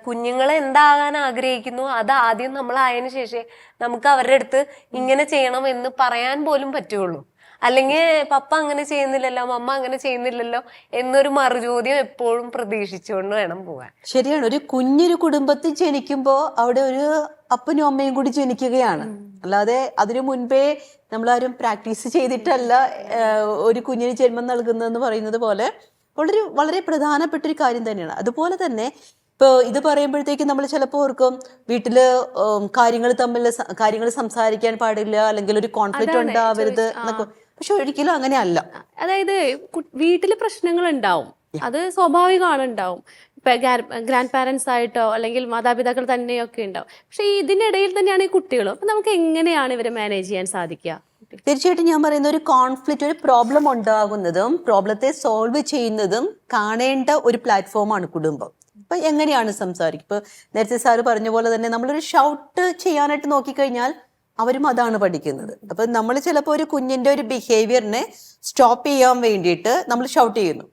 കുഞ്ഞുങ്ങൾ എന്താകാൻ ആഗ്രഹിക്കുന്നു അത് ആദ്യം നമ്മൾ ആയതിനു ശേഷമേ നമുക്ക് അവരുടെ അടുത്ത് ഇങ്ങനെ ചെയ്യണം എന്ന് പറയാൻ പോലും പറ്റുള്ളൂ. അല്ലെങ്കിൽ പപ്പ അങ്ങനെ ചെയ്യുന്നില്ലല്ലോ, മമ്മ അങ്ങനെ ചെയ്യുന്നില്ലല്ലോ എന്നൊരു മറുചോദ്യം എപ്പോഴും പ്രതീക്ഷിച്ചുകൊണ്ട് വേണം പോകാൻ. ശരിയാണ്. ഒരു കുഞ്ഞൊരു കുടുംബത്തിൽ ജനിക്കുമ്പോ അവിടെ ഒരു അപ്പനും അമ്മയും കൂടി ജനിക്കുകയാണ്. അല്ലാതെ അതിനു മുൻപേ നമ്മളാരും പ്രാക്ടീസ് ചെയ്തിട്ടല്ല ഒരു കുഞ്ഞിന് ജന്മം നൽകുന്നതെന്ന് പറയുന്നത് പോലെ വളരെ പ്രധാനപ്പെട്ട ഒരു കാര്യം തന്നെയാണ്. അതുപോലെ തന്നെ ഇപ്പോൾ ഇത് പറയുമ്പോഴത്തേക്കും നമ്മൾ ചിലപ്പോൾ ഓർക്കും വീട്ടില് കാര്യങ്ങൾ സംസാരിക്കാൻ പാടില്ല, അല്ലെങ്കിൽ ഒരു കോൺഫ്ലിക്റ്റ് ഉണ്ടാവരുത് എന്നൊക്കെ. പക്ഷെ ഒരിക്കലും അങ്ങനെയല്ല. അതായത് വീട്ടില് പ്രശ്നങ്ങൾ ഉണ്ടാവും, അത് സ്വാഭാവികമാണ്, ഉണ്ടാവും. ഇപ്പൊ ഗ്രാൻഡ് പാരന്റ്സ് ആയിട്ടോ അല്ലെങ്കിൽ മാതാപിതാക്കൾ തന്നെയൊക്കെ ഉണ്ടാവും. പക്ഷെ ഇതിനിടയിൽ തന്നെയാണ് ഈ കുട്ടികളും. അപ്പൊ നമുക്ക് എങ്ങനെയാണ് ഇവരെ മാനേജ് ചെയ്യാൻ സാധിക്കുക? തീർച്ചയായിട്ടും ഞാൻ പറയുന്ന ഒരു കോൺഫ്ലിക്റ്റ്, ഒരു പ്രോബ്ലം ഉണ്ടാകുന്നതും പ്രോബ്ലത്തെ സോൾവ് ചെയ്യുന്നതും കാണേണ്ട ഒരു പ്ലാറ്റ്ഫോമാണ് കുടുംബം. അപ്പൊ എങ്ങനെയാണ് സംസാരിക്കുക? ഇപ്പൊ നേരത്തെ സാറ് പറഞ്ഞ പോലെ തന്നെ നമ്മളൊരു ഷൗട്ട് ചെയ്യാനായിട്ട് നോക്കിക്കഴിഞ്ഞാൽ അവരും അതാണ് പഠിക്കുന്നത്. അപ്പൊ നമ്മൾ ചിലപ്പോൾ ഒരു കുഞ്ഞിന്റെ ഒരു ബിഹേവിയറിനെ സ്റ്റോപ്പ് ചെയ്യാൻ വേണ്ടിയിട്ട് നമ്മൾ ഷൗട്ട് ചെയ്യുന്നു.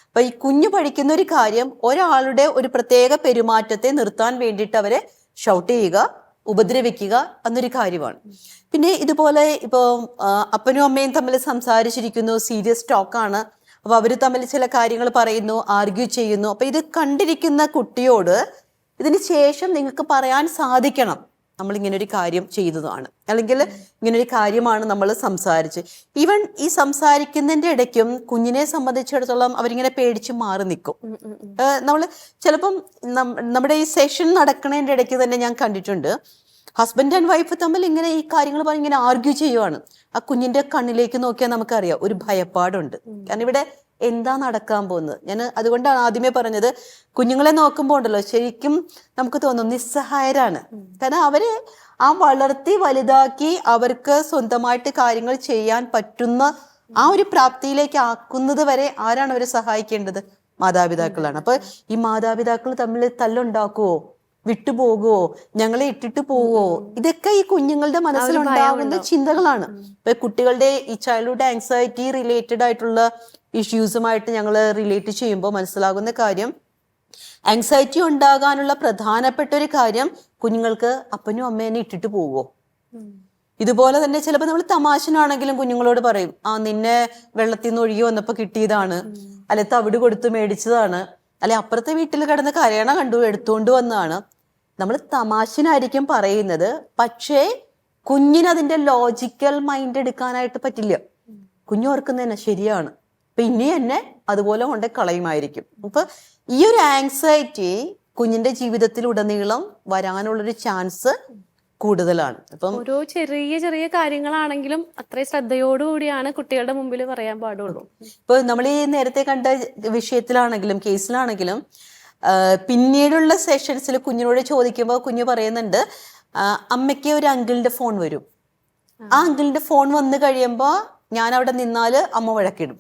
അപ്പൊ ഈ കുഞ്ഞ് പഠിക്കുന്ന ഒരു കാര്യം ഒരാളുടെ ഒരു പ്രത്യേക പെരുമാറ്റത്തെ നിർത്താൻ വേണ്ടിയിട്ട് അവരെ ഷൗട്ട് ചെയ്യുക, ഉപദ്രവിക്കുക എന്നൊരു കാര്യമാണ്. പിന്നെ ഇതുപോലെ ഇപ്പോൾ അപ്പനും അമ്മയും തമ്മിൽ സംസാരിച്ചിരിക്കുന്നു, സീരിയസ് ടോക്കാണ്, അപ്പൊ അവർ തമ്മിൽ ചില കാര്യങ്ങൾ പറയുന്നു, ആർഗ്യൂ ചെയ്യുന്നു. അപ്പൊ ഇത് കണ്ടിരിക്കുന്ന കുട്ടിയോട് ഇതിന് ശേഷം നിങ്ങൾക്ക് പറയാൻ സാധിക്കണം, നമ്മൾ ഇങ്ങനെ ഒരു കാര്യം ചെയ്തതാണ്, അല്ലെങ്കിൽ ഇങ്ങനൊരു കാര്യമാണ് നമ്മൾ സംസാരിച്ച്. ഈവൻ ഈ സംസാരിക്കുന്നതിന്റെ ഇടയ്ക്കും കുഞ്ഞിനെ സംബന്ധിച്ചിടത്തോളം അവരിങ്ങനെ പേടിച്ച് മാറി നിൽക്കും. നമ്മൾ ചിലപ്പം നമ്മുടെ ഈ സെഷൻ നടക്കുന്നതിന്റെ ഇടയ്ക്ക് തന്നെ ഞാൻ കണ്ടിട്ടുണ്ട്, ഹസ്ബൻഡ് ആൻഡ് വൈഫ് തമ്മിൽ ഇങ്ങനെ ഈ കാര്യങ്ങൾ പറഞ്ഞ് ഇങ്ങനെ ആർഗ്യൂ ചെയ്യുവാണ്. ആ കുഞ്ഞിന്റെ കണ്ണിലേക്ക് നോക്കിയാൽ നമുക്കറിയാം ഒരു ഭയപ്പാടുണ്ട്. കാരണം ഇവിടെ എന്താ നടക്കാൻ പോകുന്നത്. ഞാൻ അതുകൊണ്ടാണ് ആദ്യമേ പറഞ്ഞത്, കുഞ്ഞുങ്ങളെ നോക്കുമ്പോൾ ഉണ്ടല്ലോ ശരിക്കും നമുക്ക് തോന്നും നിസ്സഹായരാണ്. കാരണം അവര് ആ വളർത്തി വലുതാക്കി അവർക്ക് സ്വന്തമായിട്ട് കാര്യങ്ങൾ ചെയ്യാൻ പറ്റുന്ന ആ ഒരു പ്രാപ്തിയിലേക്ക് ആക്കുന്നത് വരെ ആരാണ് അവരെ സഹായിക്കേണ്ടത്? മാതാപിതാക്കളാണ്. അപ്പൊ ഈ മാതാപിതാക്കൾ തമ്മിൽ തല്ലുണ്ടാക്കുവോ, വിട്ടുപോകുവോ, ഞങ്ങളെ ഇട്ടിട്ട് പോവോ, ഇതൊക്കെ ഈ കുഞ്ഞുങ്ങളുടെ മനസ്സിലുണ്ടാകുന്ന ചിന്തകളാണ്. ഇപ്പൊ കുട്ടികളുടെ ഈ ചൈൽഡ്ഹുഡ് ആങ്സൈറ്റി റിലേറ്റഡ് ആയിട്ടുള്ള ഇഷ്യൂസുമായിട്ട് ഞങ്ങൾ റിലേറ്റ് ചെയ്യുമ്പോൾ മനസ്സിലാകുന്ന കാര്യം, ആങ്സൈറ്റി ഉണ്ടാകാനുള്ള പ്രധാനപ്പെട്ട ഒരു കാര്യം കുഞ്ഞുങ്ങൾക്ക് അപ്പനും അമ്മേനെ ഇട്ടിട്ട് പോവോ. ഇതുപോലെ തന്നെ ചിലപ്പോൾ നമ്മൾ തമാശനാണെങ്കിലും കുഞ്ഞുങ്ങളോട് പറയും, നിന്നെ വെള്ളത്തിൽ നിന്ന് ഒഴുകി വന്നപ്പോ കിട്ടിയതാണ്, അല്ലെ തവിട് കൊടുത്ത് മേടിച്ചതാണ്, അല്ലെ അപ്പുറത്തെ വീട്ടിൽ കിടന്ന് കരയണ കണ്ടു എടുത്തുകൊണ്ട് വന്നതാണ്. നമ്മൾ തമാശനായിരിക്കും പറയുന്നത്, പക്ഷേ കുഞ്ഞിനതിന്റെ ലോജിക്കൽ മൈൻഡ് എടുക്കാനായിട്ട് പറ്റില്ല. കുഞ്ഞോർക്കുന്നത് തന്നെ ശരിയാണ്, പിന്നെ എന്നെ അതുപോലെ കൊണ്ട് കളയുമായിരിക്കും. അപ്പൊ ഈ ഒരു ആങ്സൈറ്റി കുഞ്ഞിന്റെ ജീവിതത്തിൽ ഉടനീളം വരാനുള്ളൊരു ചാൻസ് കൂടുതലാണ്. അപ്പം ഓരോ ചെറിയ ചെറിയ കാര്യങ്ങളാണെങ്കിലും അത്രയും ശ്രദ്ധയോടുകൂടിയാണ് കുട്ടികളുടെ മുമ്പിൽ പറയാൻ പാടുള്ളൂ. ഇപ്പൊ നമ്മൾ ഈ നേരത്തെ കണ്ട വിഷയത്തിലാണെങ്കിലും കേസിലാണെങ്കിലും പിന്നീടുള്ള സെഷൻസിൽ കുഞ്ഞിനോട് ചോദിക്കുമ്പോൾ കുഞ്ഞ് പറയുന്നുണ്ട്, അമ്മയ്ക്ക് ഒരു അങ്കിളിന്റെ ഫോൺ വരും, ആ അങ്കിളിന്റെ ഫോൺ വന്നു കഴിയുമ്പോൾ ഞാൻ അവിടെ നിന്നാല് അമ്മ വഴക്കിടും.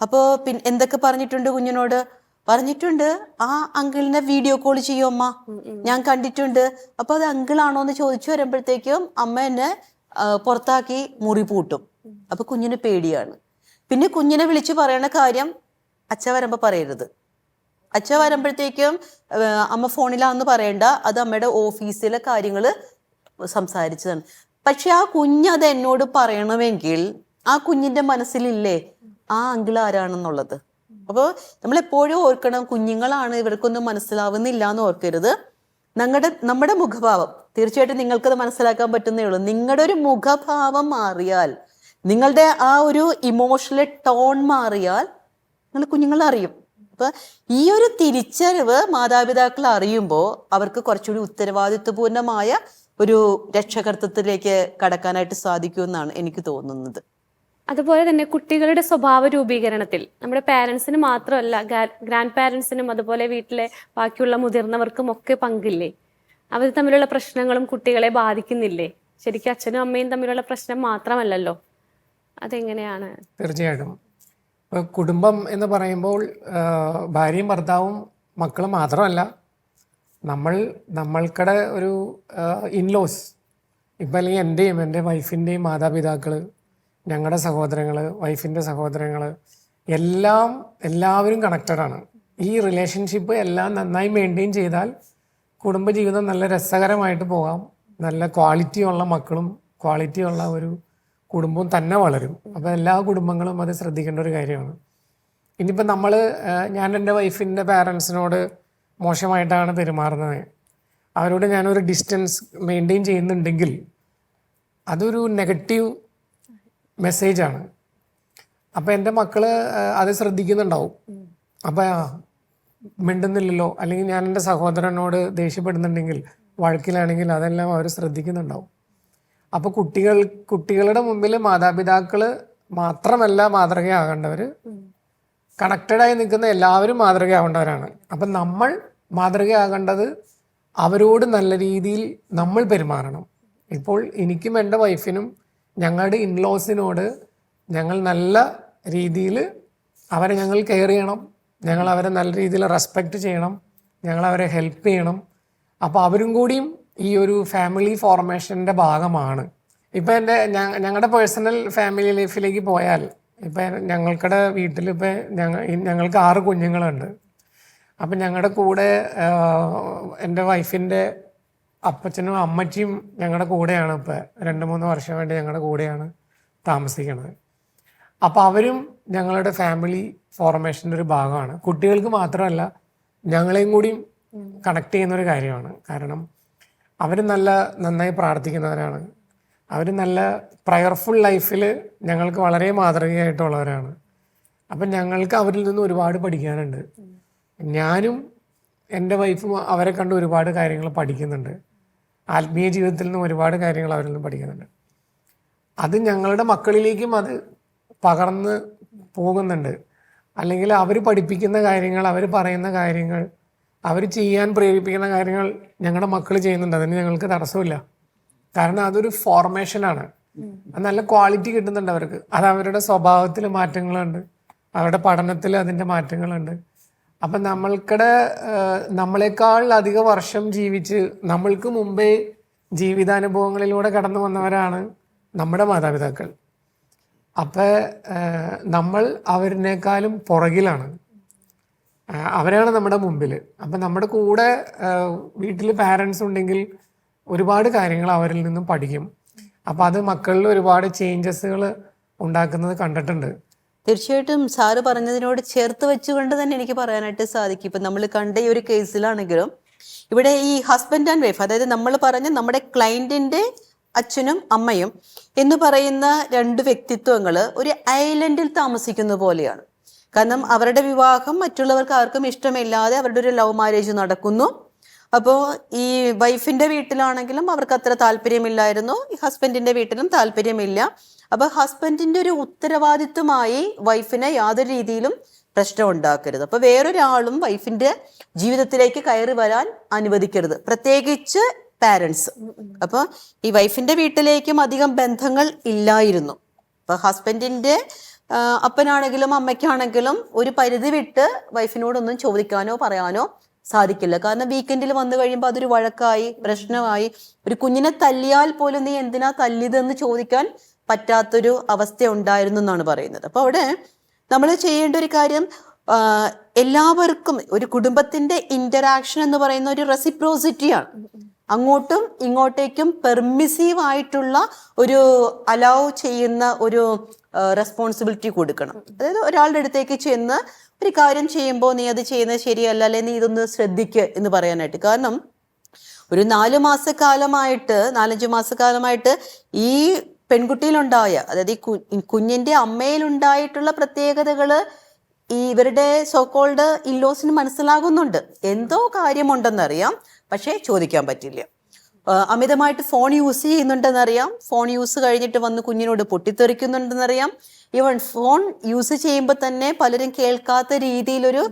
അപ്പോൾ എന്തൊക്കെ പറഞ്ഞിട്ടുണ്ട് കുഞ്ഞിനോട്? പറഞ്ഞിട്ടുണ്ട്, ആ അങ്കിളിനെ വീഡിയോ കോൾ ചെയ്യും അമ്മ, ഞാൻ കണ്ടിട്ടുണ്ട്. അപ്പൊ അത് അങ്കിളാണോ എന്ന് ചോദിച്ചു വരുമ്പോഴത്തേക്കും അമ്മ എന്നെ പുറത്താക്കി മുറി പൂട്ടും. അപ്പൊ കുഞ്ഞിന് പേടിയാണ്. പിന്നെ കുഞ്ഞിനെ വിളിച്ചു പറയണ കാര്യം, അച്ഛ വരുമ്പോ പറയരുത്, അച്ഛ വരുമ്പോഴത്തേക്കും അമ്മ ഫോണിലാന്ന് പറയണ്ട, അത് അമ്മയുടെ ഓഫീസിലെ കാര്യങ്ങൾ സംസാരിച്ചതാണ്. പക്ഷെ ആ കുഞ്ഞ് അത് എന്നോട് പറയണമെങ്കിൽ ആ കുഞ്ഞിന്റെ മനസ്സിലില്ലേ ആ അങ്കിൾ ആരാണെന്നുള്ളത്. അപ്പോൾ നമ്മളെപ്പോഴും ഓർക്കണം, കുഞ്ഞുങ്ങളാണ്, ഇവർക്കൊന്നും മനസ്സിലാവുന്നില്ല എന്ന് ഓർക്കരുത്. നമ്മുടെ മുഖഭാവം തീർച്ചയായിട്ടും നിങ്ങൾക്കത് മനസ്സിലാക്കാൻ പറ്റുന്നേ ഉള്ളൂ. നിങ്ങളുടെ ഒരു മുഖഭാവം മാറിയാൽ, നിങ്ങളുടെ ആ ഒരു ഇമോഷണൽ ടോൺ മാറിയാൽ നിങ്ങൾ കുഞ്ഞുങ്ങളെ അറിയും. അപ്പൊ ഈ ഒരു തിരിച്ചറിവ് മാതാപിതാക്കൾ അറിയുമ്പോൾ അവർക്ക് കുറച്ചുകൂടി ഉത്തരവാദിത്വപൂർണമായ ഒരു രക്ഷകർത്തത്തിലേക്ക് കടക്കാനായിട്ട് സാധിക്കുമെന്നാണ് എനിക്ക് തോന്നുന്നത്. അതുപോലെ തന്നെ കുട്ടികളുടെ സ്വഭാവ രൂപീകരണത്തിൽ നമ്മുടെ പാരൻസിന് മാത്രമല്ല, ഗ്രാൻഡ് പാരൻസിനും അതുപോലെ വീട്ടിലെ ബാക്കിയുള്ള മുതിർന്നവർക്കും ഒക്കെ പങ്കില്ലേ? അവർ തമ്മിലുള്ള പ്രശ്നങ്ങളും കുട്ടികളെ ബാധിക്കുന്നില്ലേ? ശരിക്കും അച്ഛനും അമ്മയും തമ്മിലുള്ള പ്രശ്നം മാത്രമല്ലല്ലോ, അതെങ്ങനെയാണ്? തീർച്ചയായിട്ടും. ഇപ്പോൾ കുടുംബം എന്ന് പറയുമ്പോൾ ഭാര്യയും ഭർത്താവും മക്കളും മാത്രമല്ല, നമ്മൾക്കടെ ഒരു ഇൻലോസ്, ഇപ്പം അല്ലെങ്കിൽ എൻ്റെയും എൻ്റെ വൈഫിൻ്റെയും മാതാപിതാക്കൾ, ഞങ്ങളുടെ സഹോദരങ്ങൾ, വൈഫിൻ്റെ സഹോദരങ്ങൾ, എല്ലാവരും കണക്റ്റഡാണ്. ഈ റിലേഷൻഷിപ്പ് എല്ലാം നന്നായി മെയിൻറ്റെയിൻ ചെയ്താൽ കുടുംബജീവിതം നല്ല രസകരമായിട്ട് പോകാം. നല്ല ക്വാളിറ്റിയുള്ള മക്കളും ക്വാളിറ്റിയുള്ള ഒരു കുടുംബവും തന്നെ വളരും. അപ്പോൾ എല്ലാ കുടുംബങ്ങളും അത് ശ്രദ്ധിക്കേണ്ട ഒരു കാര്യമാണ്. ഇനിയിപ്പോൾ ഞാൻ എൻ്റെ വൈഫിൻ്റെ പാരൻസിനോട് മോശമായിട്ടാണ് പെരുമാറുന്നത്, അവരോട് ഞാനൊരു ഡിസ്റ്റൻസ് മെയിൻറ്റെയിൻ ചെയ്യുന്നുണ്ടെങ്കിൽ അതൊരു നെഗറ്റീവ് മെസ്സേജാണ്. അപ്പോൾ എൻ്റെ മക്കൾ അത് ശ്രദ്ധിക്കുന്നുണ്ടാവും. അപ്പോൾ മിണ്ടുന്നില്ലല്ലോ, അല്ലെങ്കിൽ ഞാൻ എൻ്റെ സഹോദരനോട് ദേഷ്യപ്പെടുന്നുണ്ടെങ്കിൽ, വഴക്കിലാണെങ്കിൽ അതെല്ലാം അവർ ശ്രദ്ധിക്കുന്നുണ്ടാവും. അപ്പോൾ കുട്ടികളുടെ മുമ്പിൽ മാതാപിതാക്കൾ മാത്രമല്ല മാതൃകയാകേണ്ടവർ, കണക്റ്റഡായി നിൽക്കുന്ന എല്ലാവരും മാതൃകയാവേണ്ടവരാണ്. അപ്പം നമ്മൾ മാതൃകയാകേണ്ടത് അവരോട് നല്ല രീതിയിൽ നമ്മൾ പെരുമാറണം. ഇപ്പോൾ എനിക്കും എൻ്റെ വൈഫിനും ഞങ്ങളുടെ ഇൻലോസിനോട് ഞങ്ങൾ നല്ല രീതിയിൽ അവരെ ഞങ്ങൾ കെയർ ചെയ്യണം, ഞങ്ങൾ അവരെ നല്ല രീതിയിൽ റെസ്പെക്റ്റ് ചെയ്യണം, ഞങ്ങൾ അവരെ ഹെൽപ്പ് ചെയ്യണം. അപ്പോൾ അവരും കൂടിയും ഈ ഒരു ഫാമിലി ഫോർമേഷൻ്റെ ഭാഗമാണ്. ഇപ്പം ഞങ്ങളുടെ പേഴ്സണൽ ഫാമിലി ലൈഫിലേക്ക് പോയാൽ, ഇപ്പം ഞങ്ങൾക്കടെ വീട്ടിൽ ഞങ്ങൾക്ക് 6 കുഞ്ഞുങ്ങളുണ്ട്. അപ്പം ഞങ്ങളുടെ കൂടെ എൻ്റെ വൈഫിൻ്റെ അപ്പച്ചനും അമ്മച്ചിയും ഞങ്ങളുടെ കൂടെയാണ്. ഇപ്പം 2-3 വർഷം വേണ്ടി ഞങ്ങളുടെ കൂടെയാണ് താമസിക്കുന്നത്. അപ്പോൾ അവരും ഞങ്ങളുടെ ഫാമിലി ഫോർമേഷൻ്റെ ഒരു ഭാഗമാണ്. കുട്ടികൾക്ക് മാത്രമല്ല, ഞങ്ങളെയും കൂടിയും കണക്ട് ചെയ്യുന്നൊരു കാര്യമാണ്. കാരണം അവർ നന്നായി പ്രാർത്ഥിക്കുന്നവരാണ്, അവർ നല്ല പ്രയർഫുൾ ലൈഫിൽ ഞങ്ങൾക്ക് വളരെ മാതൃകയായിട്ടുള്ളവരാണ്. അപ്പം ഞങ്ങൾക്ക് അവരിൽ നിന്ന് ഒരുപാട് പഠിക്കാനുണ്ട്. ഞാനും എൻ്റെ വൈഫും അവരെ കണ്ട് ഒരുപാട് കാര്യങ്ങൾ പഠിക്കുന്നുണ്ട്. ആത്മീയ ജീവിതത്തിൽ നിന്നും ഒരുപാട് കാര്യങ്ങൾ അവരിൽ നിന്ന് പഠിക്കുന്നുണ്ട്. അത് ഞങ്ങളുടെ മക്കളിലേക്കും അത് പകർന്ന് പോകുന്നുണ്ട്. അല്ലെങ്കിൽ അവർ പഠിപ്പിക്കുന്ന കാര്യങ്ങൾ, അവർ പറയുന്ന കാര്യങ്ങൾ, അവർ ചെയ്യാൻ പ്രേരിപ്പിക്കുന്ന കാര്യങ്ങൾ ഞങ്ങളുടെ മക്കൾ ചെയ്യുന്നുണ്ട്. അതിന് ഞങ്ങൾക്ക് തടസ്സമില്ല. കാരണം അതൊരു ഫോർമേഷനാണ്. അത് നല്ല ക്വാളിറ്റി കിട്ടുന്നുണ്ട് അവർക്ക്. അത് അവരുടെ സ്വഭാവത്തിൽ മാറ്റങ്ങളുണ്ട്, അവരുടെ പഠനത്തിൽ അതിൻ്റെ മാറ്റങ്ങളുണ്ട്. അപ്പം നമ്മളെക്കാൾ അധിക വർഷം ജീവിച്ച് നമ്മൾക്ക് മുമ്പേ ജീവിതാനുഭവങ്ങളിലൂടെ കടന്നു വന്നവരാണ് നമ്മുടെ മാതാപിതാക്കൾ. അപ്പം നമ്മൾ അവരിനേക്കാളും പുറകിലാണ്, അവരാണ് നമ്മുടെ മുമ്പിൽ. അപ്പം നമ്മുടെ കൂടെ വീട്ടിൽ പാരൻസ് ഉണ്ടെങ്കിൽ ഒരുപാട് കാര്യങ്ങൾ അവരിൽ നിന്നും പഠിക്കും. അപ്പം അത് മക്കളിൽ ഒരുപാട് ചേഞ്ചസുകൾ ഉണ്ടാക്കുന്നത് കണ്ടിട്ടുണ്ട്. തീർച്ചയായിട്ടും സാറ് പറഞ്ഞതിനോട് ചേർത്ത് വെച്ചുകൊണ്ട് തന്നെ എനിക്ക് പറയാനായിട്ട് സാധിക്കും. ഇപ്പം നമ്മൾ കണ്ട ഈ ഒരു കേസിലാണെങ്കിലും ഇവിടെ ഈ ഹസ്ബൻഡ് ആൻഡ് വൈഫ്, അതായത് നമ്മൾ പറഞ്ഞ നമ്മുടെ ക്ലയൻറ്റിൻ്റെ അച്ഛനും അമ്മയും എന്ന് പറയുന്ന 2 വ്യക്തിത്വങ്ങൾ ഒരു ഐലൻഡിൽ താമസിക്കുന്ന പോലെയാണ്. കാരണം അവരുടെ വിവാഹം മറ്റുള്ളവർക്ക് ആർക്കും ഇഷ്ടമില്ലാതെ അവരുടെ ഒരു ലവ് മാരേജ് നടക്കുന്നു. അപ്പോൾ ഈ വൈഫിൻ്റെ വീട്ടിലാണെങ്കിലും അവർക്ക് അത്ര താല്പര്യമില്ലായിരുന്നു, ഈ ഹസ്ബൻഡിൻ്റെ വീട്ടിലും താല്പര്യമില്ല. അപ്പോൾ ഹസ്ബൻഡിൻ്റെ ഒരു ഉത്തരവാദിത്വമായി വൈഫിനെ യാതൊരു രീതിയിലും പ്രശ്നം ഉണ്ടാക്കരുത്. അപ്പോൾ വേറൊരാളും വൈഫിൻ്റെ ജീവിതത്തിലേക്ക് കയറി വരാൻ അനുവദിക്കരുത്, പ്രത്യേകിച്ച് പാരൻസ്. അപ്പോൾ ഈ വൈഫിൻ്റെ വീട്ടിലേക്കും അധികം ബന്ധങ്ങൾ ഇല്ലായിരുന്നു. അപ്പോൾ ഹസ്ബൻഡിൻ്റെ അപ്പനാണെങ്കിലും അമ്മയ്ക്കാണെങ്കിലും ഒരു പരിധി വിട്ട് വൈഫിനോടൊന്നും ചോദിക്കാനോ പറയാനോ സാധിക്കില്ല. കാരണം വീക്കെൻഡിൽ വന്നു കഴിയുമ്പോൾ അതൊരു വഴക്കായി, പ്രശ്നമായി. ഒരു കുഞ്ഞിനെ തല്ലിയാൽ പോലും നീ എന്തിനാ തല്ലിയതെന്ന് ചോദിക്കാൻ പറ്റാത്തൊരു അവസ്ഥ ഉണ്ടായിരുന്നു എന്നാണ് പറയുന്നത്. അപ്പോൾ അവിടെ നമ്മൾ ചെയ്യേണ്ട ഒരു കാര്യം, എല്ലാവർക്കും ഒരു കുടുംബത്തിന്റെ ഇന്ററാക്ഷൻ എന്ന് പറയുന്ന ഒരു റെസിപ്രോസിറ്റിയാണ്. അങ്ങോട്ടും ഇങ്ങോട്ടേക്കും പെർമിസീവ് ആയിട്ടുള്ള ഒരു അലൗ ചെയ്യുന്ന ഒരു റെസ്പോൺസിബിലിറ്റി കൊടുക്കണം. അതായത് ഒരാളുടെ അടുത്തേക്ക് ചെന്ന് ഒരു കാര്യം ചെയ്യുമ്പോൾ നീ അത് ചെയ്യുന്നത് ശരിയല്ല, അല്ലെ നീ ഇതൊന്ന് ശ്രദ്ധിക്കുക എന്ന് പറയാനായിട്ട്. കാരണം ഒരു 4 മാസക്കാലമായിട്ട് 4-5 മാസക്കാലമായിട്ട് ഈ പെൺകുട്ടിയിലുണ്ടായ, അതായത് ഈ കുഞ്ഞിന്റെ അമ്മയിലുണ്ടായിട്ടുള്ള പ്രത്യേകതകൾ ഈ ഇവരുടെ സോക്കോൾഡ് ഇല്ലോസിന് മനസ്സിലാകുന്നുണ്ട്. എന്തോ കാര്യമുണ്ടെന്നറിയാം, പക്ഷേ ചോദിക്കാൻ പറ്റില്ല. അമിതമായിട്ട് ഫോൺ യൂസ് ചെയ്യുന്നുണ്ടെന്നറിയാം, ഫോൺ യൂസ് കഴിഞ്ഞിട്ട് വന്ന് കുഞ്ഞിനോട് പൊട്ടിത്തെറിക്കുന്നുണ്ടെന്നറിയാം. ഈവൻ ഫോൺ യൂസ് ചെയ്യുമ്പോൾ തന്നെ പലരും കേൾക്കാത്ത രീതിയിലൊരു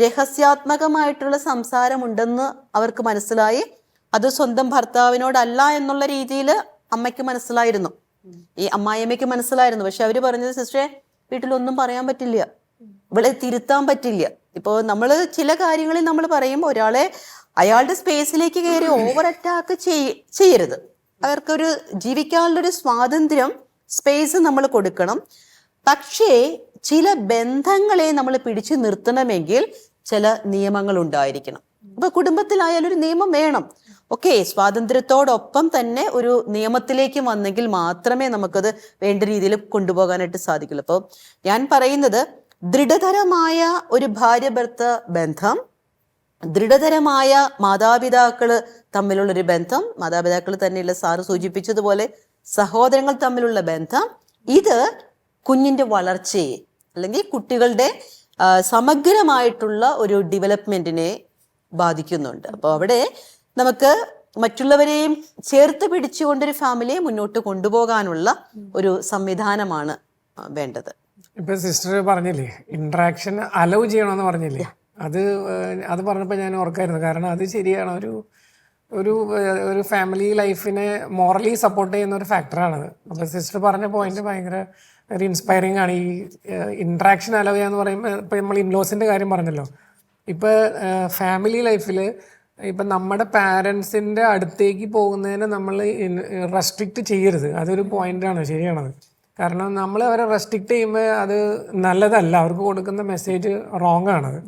രഹസ്യാത്മകമായിട്ടുള്ള സംസാരമുണ്ടെന്ന് അവർക്ക് മനസ്സിലായി. അത് സ്വന്തം ഭർത്താവിനോടല്ല എന്നുള്ള രീതിയിൽ അമ്മയ്ക്ക് മനസ്സിലായിരുന്നു, ഈ അമ്മായിയമ്മയ്ക്ക് മനസ്സിലായിരുന്നു. പക്ഷെ അവര് പറഞ്ഞത്, സിസ്റ്ററെ വീട്ടിലൊന്നും പറയാൻ പറ്റില്ല, ഇവിടെ തിരുത്താൻ പറ്റില്ല. ഇപ്പോൾ നമ്മൾ ചില കാര്യങ്ങളിൽ നമ്മൾ പറയുമ്പോൾ ഒരാളെ അയാളുടെ സ്പേസിലേക്ക് കയറി ഓവർ അറ്റാക്ക് ചെയ്യരുത്. അവർക്കൊരു ജീവിക്കാനുള്ളൊരു സ്വാതന്ത്ര്യം, സ്പേസ് നമ്മൾ കൊടുക്കണം. പക്ഷേ ചില ബന്ധങ്ങളെ നമ്മൾ പിടിച്ചു നിർത്തണമെങ്കിൽ ചില നിയമങ്ങൾ ഉണ്ടായിരിക്കണം. അപ്പൊ കുടുംബത്തിലായാലും ഒരു നിയമം വേണം. ഓക്കെ, സ്വാതന്ത്ര്യത്തോടൊപ്പം തന്നെ ഒരു നിയമത്തിലേക്ക് വന്നെങ്കിൽ മാത്രമേ നമുക്കത് വേണ്ട രീതിയിൽ കൊണ്ടുപോകാനായിട്ട് സാധിക്കുള്ളൂ. അപ്പോൾ ഞാൻ പറയുന്നത്, ദൃഢതരമായ ഒരു ഭാര്യ ഭർത്ത ബന്ധം, ദൃഢതരമായ മാതാപിതാക്കള് തമ്മിലുള്ളൊരു ബന്ധം, മാതാപിതാക്കൾ തന്നെയുള്ള സാറ് സൂചിപ്പിച്ചതുപോലെ സഹോദരങ്ങൾ തമ്മിലുള്ള ബന്ധം, ഇത് കുഞ്ഞിന്റെ വളർച്ചയെ അല്ലെങ്കിൽ കുട്ടികളുടെ സമഗ്രമായിട്ടുള്ള ഒരു ഡെവലപ്മെന്റിനെ ബാധിക്കുന്നുണ്ട്. അപ്പോൾ അവിടെ നമുക്ക് മറ്റുള്ളവരെയും ചേർത്ത് പിടിച്ചുകൊണ്ടൊരു ഫാമിലിയെ മുന്നോട്ട് കൊണ്ടുപോകാനുള്ള ഒരു സംവിധാനമാണ് വേണ്ടത്. ഇപ്പൊ സിസ്റ്റർ പറഞ്ഞില്ലേ ഇന്ററാക്ഷൻ അലൗ ചെയ്യണമെന്ന് പറഞ്ഞില്ലേ, അത് പറഞ്ഞപ്പോൾ ഞാൻ ഓർക്കായിരുന്നു. കാരണം അത് ശരിയാണ്, ഒരു ഫാമിലി ലൈഫിനെ മോറലി സപ്പോർട്ട് ചെയ്യുന്ന ഒരു ഫാക്ടറാണത്. അപ്പോൾ സിസ്റ്റർ പറഞ്ഞ പോയിന്റ് ഭയങ്കര ഒരു ഇൻസ്പയറിംഗ് ആണ്. ഈ ഇന്ററാക്ഷൻ അലൗ ചെയ്യാന്ന് പറയുമ്പോൾ ഇപ്പം നമ്മൾ ഇൻലോസിൻ്റെ കാര്യം പറഞ്ഞല്ലോ, ഇപ്പം ഫാമിലി ലൈഫിൽ ഇപ്പം നമ്മുടെ പാരൻസിൻ്റെ അടുത്തേക്ക് പോകുന്നതിനെ നമ്മൾ റെസ്ട്രിക്റ്റ് ചെയ്യരുത്. അതൊരു പോയിന്റാണ്, ശരിയാണത്. കാരണം നമ്മൾ അവരെ റെസ്ട്രിക്റ്റ് ചെയ്യുമ്പോൾ അത് നല്ലതല്ല, അവർക്ക് കൊടുക്കുന്ന മെസ്സേജ് റോങ് ആണത്.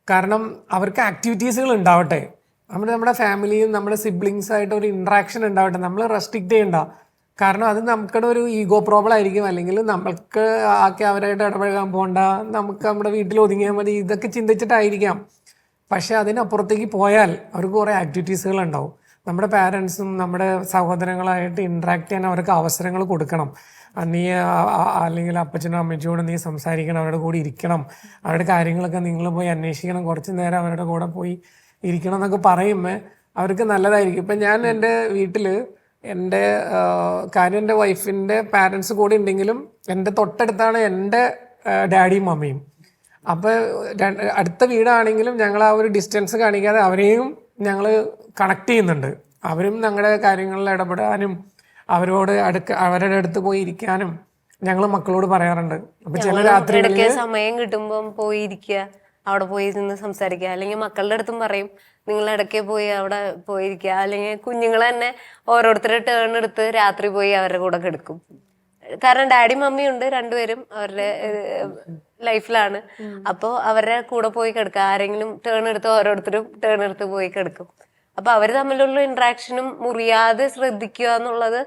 കാരണം അവർക്ക് ആക്ടിവിറ്റീസുകൾ ഉണ്ടാവട്ടെ, നമ്മുടെ ഫാമിലിയും നമ്മുടെ സിബ്ലിങ്സായിട്ട് ഒരു ഇൻട്രാക്ഷൻ ഉണ്ടാവട്ടെ, നമ്മൾ റെസ്ട്രിക്റ്റ് ചെയ്യണ്ട. കാരണം അത് നമുക്കുടെ ഒരു ഈഗോ പ്രോബ്ലം ആയിരിക്കും, അല്ലെങ്കിൽ നമ്മൾക്ക് ആക്കി അവരായിട്ട് ഇടപഴകാൻ പോകണ്ട, നമുക്ക് നമ്മുടെ വീട്ടിൽ ഒതുങ്ങിയാൽ മതി, ഇതൊക്കെ ചിന്തിച്ചിട്ടായിരിക്കാം. പക്ഷെ അതിനപ്പുറത്തേക്ക് പോയാൽ അവർക്ക് കുറേ ആക്ടിവിറ്റീസുകൾ ഉണ്ടാവും. നമ്മുടെ പാരൻസും നമ്മുടെ സഹോദരങ്ങളായിട്ട് ഇൻട്രാക്ട് ചെയ്യാൻ അവർക്ക് അവസരങ്ങൾ കൊടുക്കണം. നീ അല്ലെങ്കിൽ അപ്പച്ചനും അമ്മച്ചിയോട് നീ സംസാരിക്കണം, അവരുടെ കൂടെ ഇരിക്കണം, അവരുടെ കാര്യങ്ങളൊക്കെ നിങ്ങൾ പോയി അന്വേഷിക്കണം, കുറച്ച് നേരം അവരുടെ കൂടെ പോയി ഇരിക്കണം എന്നൊക്കെ പറയുമ്പോൾ അവർക്ക് നല്ലതായിരിക്കും. ഇപ്പം ഞാൻ എൻ്റെ വീട്ടിൽ എൻ്റെ വൈഫിൻ്റെ പാരൻസ് കൂടെ ഉണ്ടെങ്കിലും എൻ്റെ തൊട്ടടുത്താണ് എൻ്റെ ഡാഡിയും മമ്മിയും. അപ്പോൾ അടുത്ത വീടാണെങ്കിലും ഞങ്ങൾ ആ ഒരു ഡിസ്റ്റൻസ് കാണിക്കാതെ അവരെയും ഞങ്ങൾ കണക്ട് ചെയ്യുന്നുണ്ട്. അവരും ഞങ്ങളുടെ കാര്യങ്ങളിൽ ഇടപെടാനും അവരുടെ അടുത്ത് പോയി ഇരിക്കാനും ഞങ്ങൾ മക്കളോട് പറയാറുണ്ട്. അപ്പൊ ചില രാത്രികളിൽ സമയം കിട്ടുമ്പോൾ പോയി ഇരിക്കുക, അവിടെ പോയി നിന്ന് സംസാരിക്കുക. അല്ലെങ്കിൽ മക്കളുടെ അടുത്തും പറയും, നിങ്ങൾ ഇടയ്ക്ക് പോയി അവിടെ പോയിരിക്കുക. അല്ലെങ്കിൽ കുഞ്ഞുങ്ങൾ തന്നെ ഓരോരുത്തരുടെ ടേൺ എടുത്ത് രാത്രി പോയി അവരുടെ കൂടെ കിടക്കും. കാരണം ഡാഡി മമ്മിയുണ്ട്, രണ്ടുപേരും അവരുടെ ലൈഫിലാണ്. അപ്പോൾ അവരുടെ കൂടെ പോയി കിടക്കുക. ആരെങ്കിലും ടേൺ എടുത്ത് ഓരോരുത്തരും ടേൺ എടുത്ത് പോയി കിടക്കും. അപ്പൊ അവർ തമ്മിലുള്ള ഇന്ററാക്ഷനും മുറിയാതെ ശ്രദ്ധിക്കുക എന്നുള്ളത്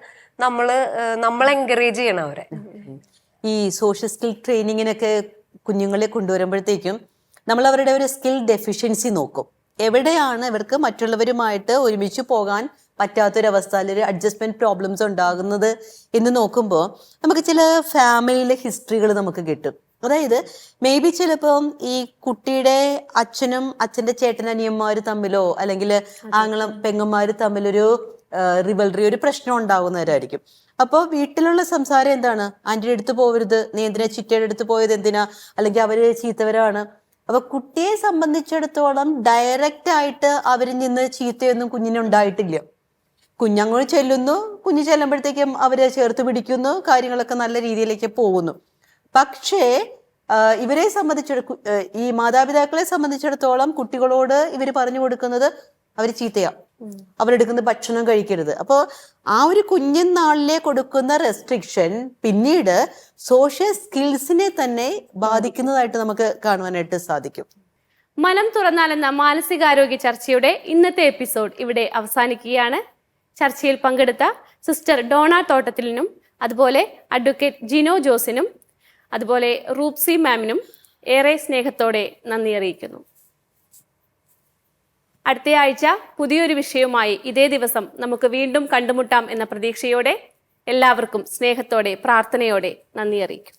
നമ്മൾ എൻകറേജ് ചെയ്യണം അവരെ. ഈ സോഷ്യൽ സ്കിൽ ട്രെയിനിങ്ങിനൊക്കെ കുഞ്ഞുങ്ങളെ കൊണ്ടുവരുമ്പോഴത്തേക്കും നമ്മൾ അവരുടെ ഒരു സ്കിൽ ഡെഫിഷ്യൻസി നോക്കും. എവിടെയാണ് ഇവർക്ക് മറ്റുള്ളവരുമായിട്ട് ഒരുമിച്ച് പോകാൻ പറ്റാത്തൊരവസ്ഥ, അല്ലെങ്കിൽ അഡ്ജസ്റ്റ്മെന്റ് പ്രോബ്ലംസ് ഉണ്ടാകുന്നത് എന്ന് നോക്കുമ്പോൾ നമുക്ക് ചില ഫാമിലിയിലെ ഹിസ്റ്ററികൾ നമുക്ക് കിട്ടും. അതായത് മേ ബി ചിലപ്പം ഈ കുട്ടിയുടെ അച്ഛൻ്റെ ചേട്ടനനിയന്മാർ തമ്മിലോ അല്ലെങ്കിൽ ആങ്ങളും പെങ്ങന്മാർ തമ്മിലൊരു റിവൽറി, ഒരു പ്രശ്നം ഉണ്ടാകുന്നവരായിരിക്കും. അപ്പോൾ വീട്ടിലുള്ള സംസാരം എന്താണ്? ആന്റിയുടെ അടുത്ത് പോകരുത്, നീ എന്തിനാ ചിറ്റയുടെ അടുത്ത് പോയത്, എന്തിനാ, അല്ലെങ്കിൽ അവര് ചീത്തവരാണ്. അപ്പൊ കുട്ടിയെ സംബന്ധിച്ചിടത്തോളം ഡയറക്റ്റ് ആയിട്ട് അവരിൽ നിന്ന് ചീത്തയൊന്നും കുഞ്ഞിനുണ്ടായിട്ടില്ല. കുഞ്ഞങ്ങോട്ട് ചെല്ലുന്നു, കുഞ്ഞ് ചെല്ലുമ്പോഴത്തേക്കും അവരെ ചേർത്ത് പിടിക്കുന്നു, കാര്യങ്ങളൊക്കെ നല്ല രീതിയിലേക്ക് പോകുന്നു. പക്ഷേ ഇവരെ ഈ മാതാപിതാക്കളെ സംബന്ധിച്ചിടത്തോളം കുട്ടികളോട് ഇവർ പറഞ്ഞു കൊടുക്കുന്നത് അവർ ചീത്തയാ, അവരെടുക്കുന്ന ഭക്ഷണം കഴിക്കരുത്. അപ്പോൾ ആ ഒരു കുഞ്ഞുനാളിലെ കൊടുക്കുന്ന റെസ്ട്രിക്ഷൻ പിന്നീട് സോഷ്യൽ സ്കിൽസിനെ തന്നെ ബാധിക്കുന്നതായിട്ട് നമുക്ക് കാണുവാനായിട്ട് സാധിക്കും. മനം തുറന്നാലെന്ന മാനസികാരോഗ്യ ചർച്ചയുടെ ഇന്നത്തെ എപ്പിസോഡ് ഇവിടെ അവസാനിക്കുകയാണ്. ചർച്ചയിൽ പങ്കെടുത്ത സിസ്റ്റർ ഡോണ തോട്ടത്തിലിനും അതുപോലെ അഡ്വക്കേറ്റ് ജിനോ ജോസിനും അതുപോലെ റൂപ്സി മാമിനും ഏറെ സ്നേഹത്തോടെ നന്ദി അറിയിക്കുന്നു. അടുത്തയാഴ്ച പുതിയൊരു വിഷയവുമായി ഇതേ ദിവസം നമുക്ക് വീണ്ടും കണ്ടുമുട്ടാം എന്ന പ്രതീക്ഷയോടെ എല്ലാവർക്കും സ്നേഹത്തോടെ പ്രാർത്ഥനയോടെ നന്ദി അറിയിക്കും.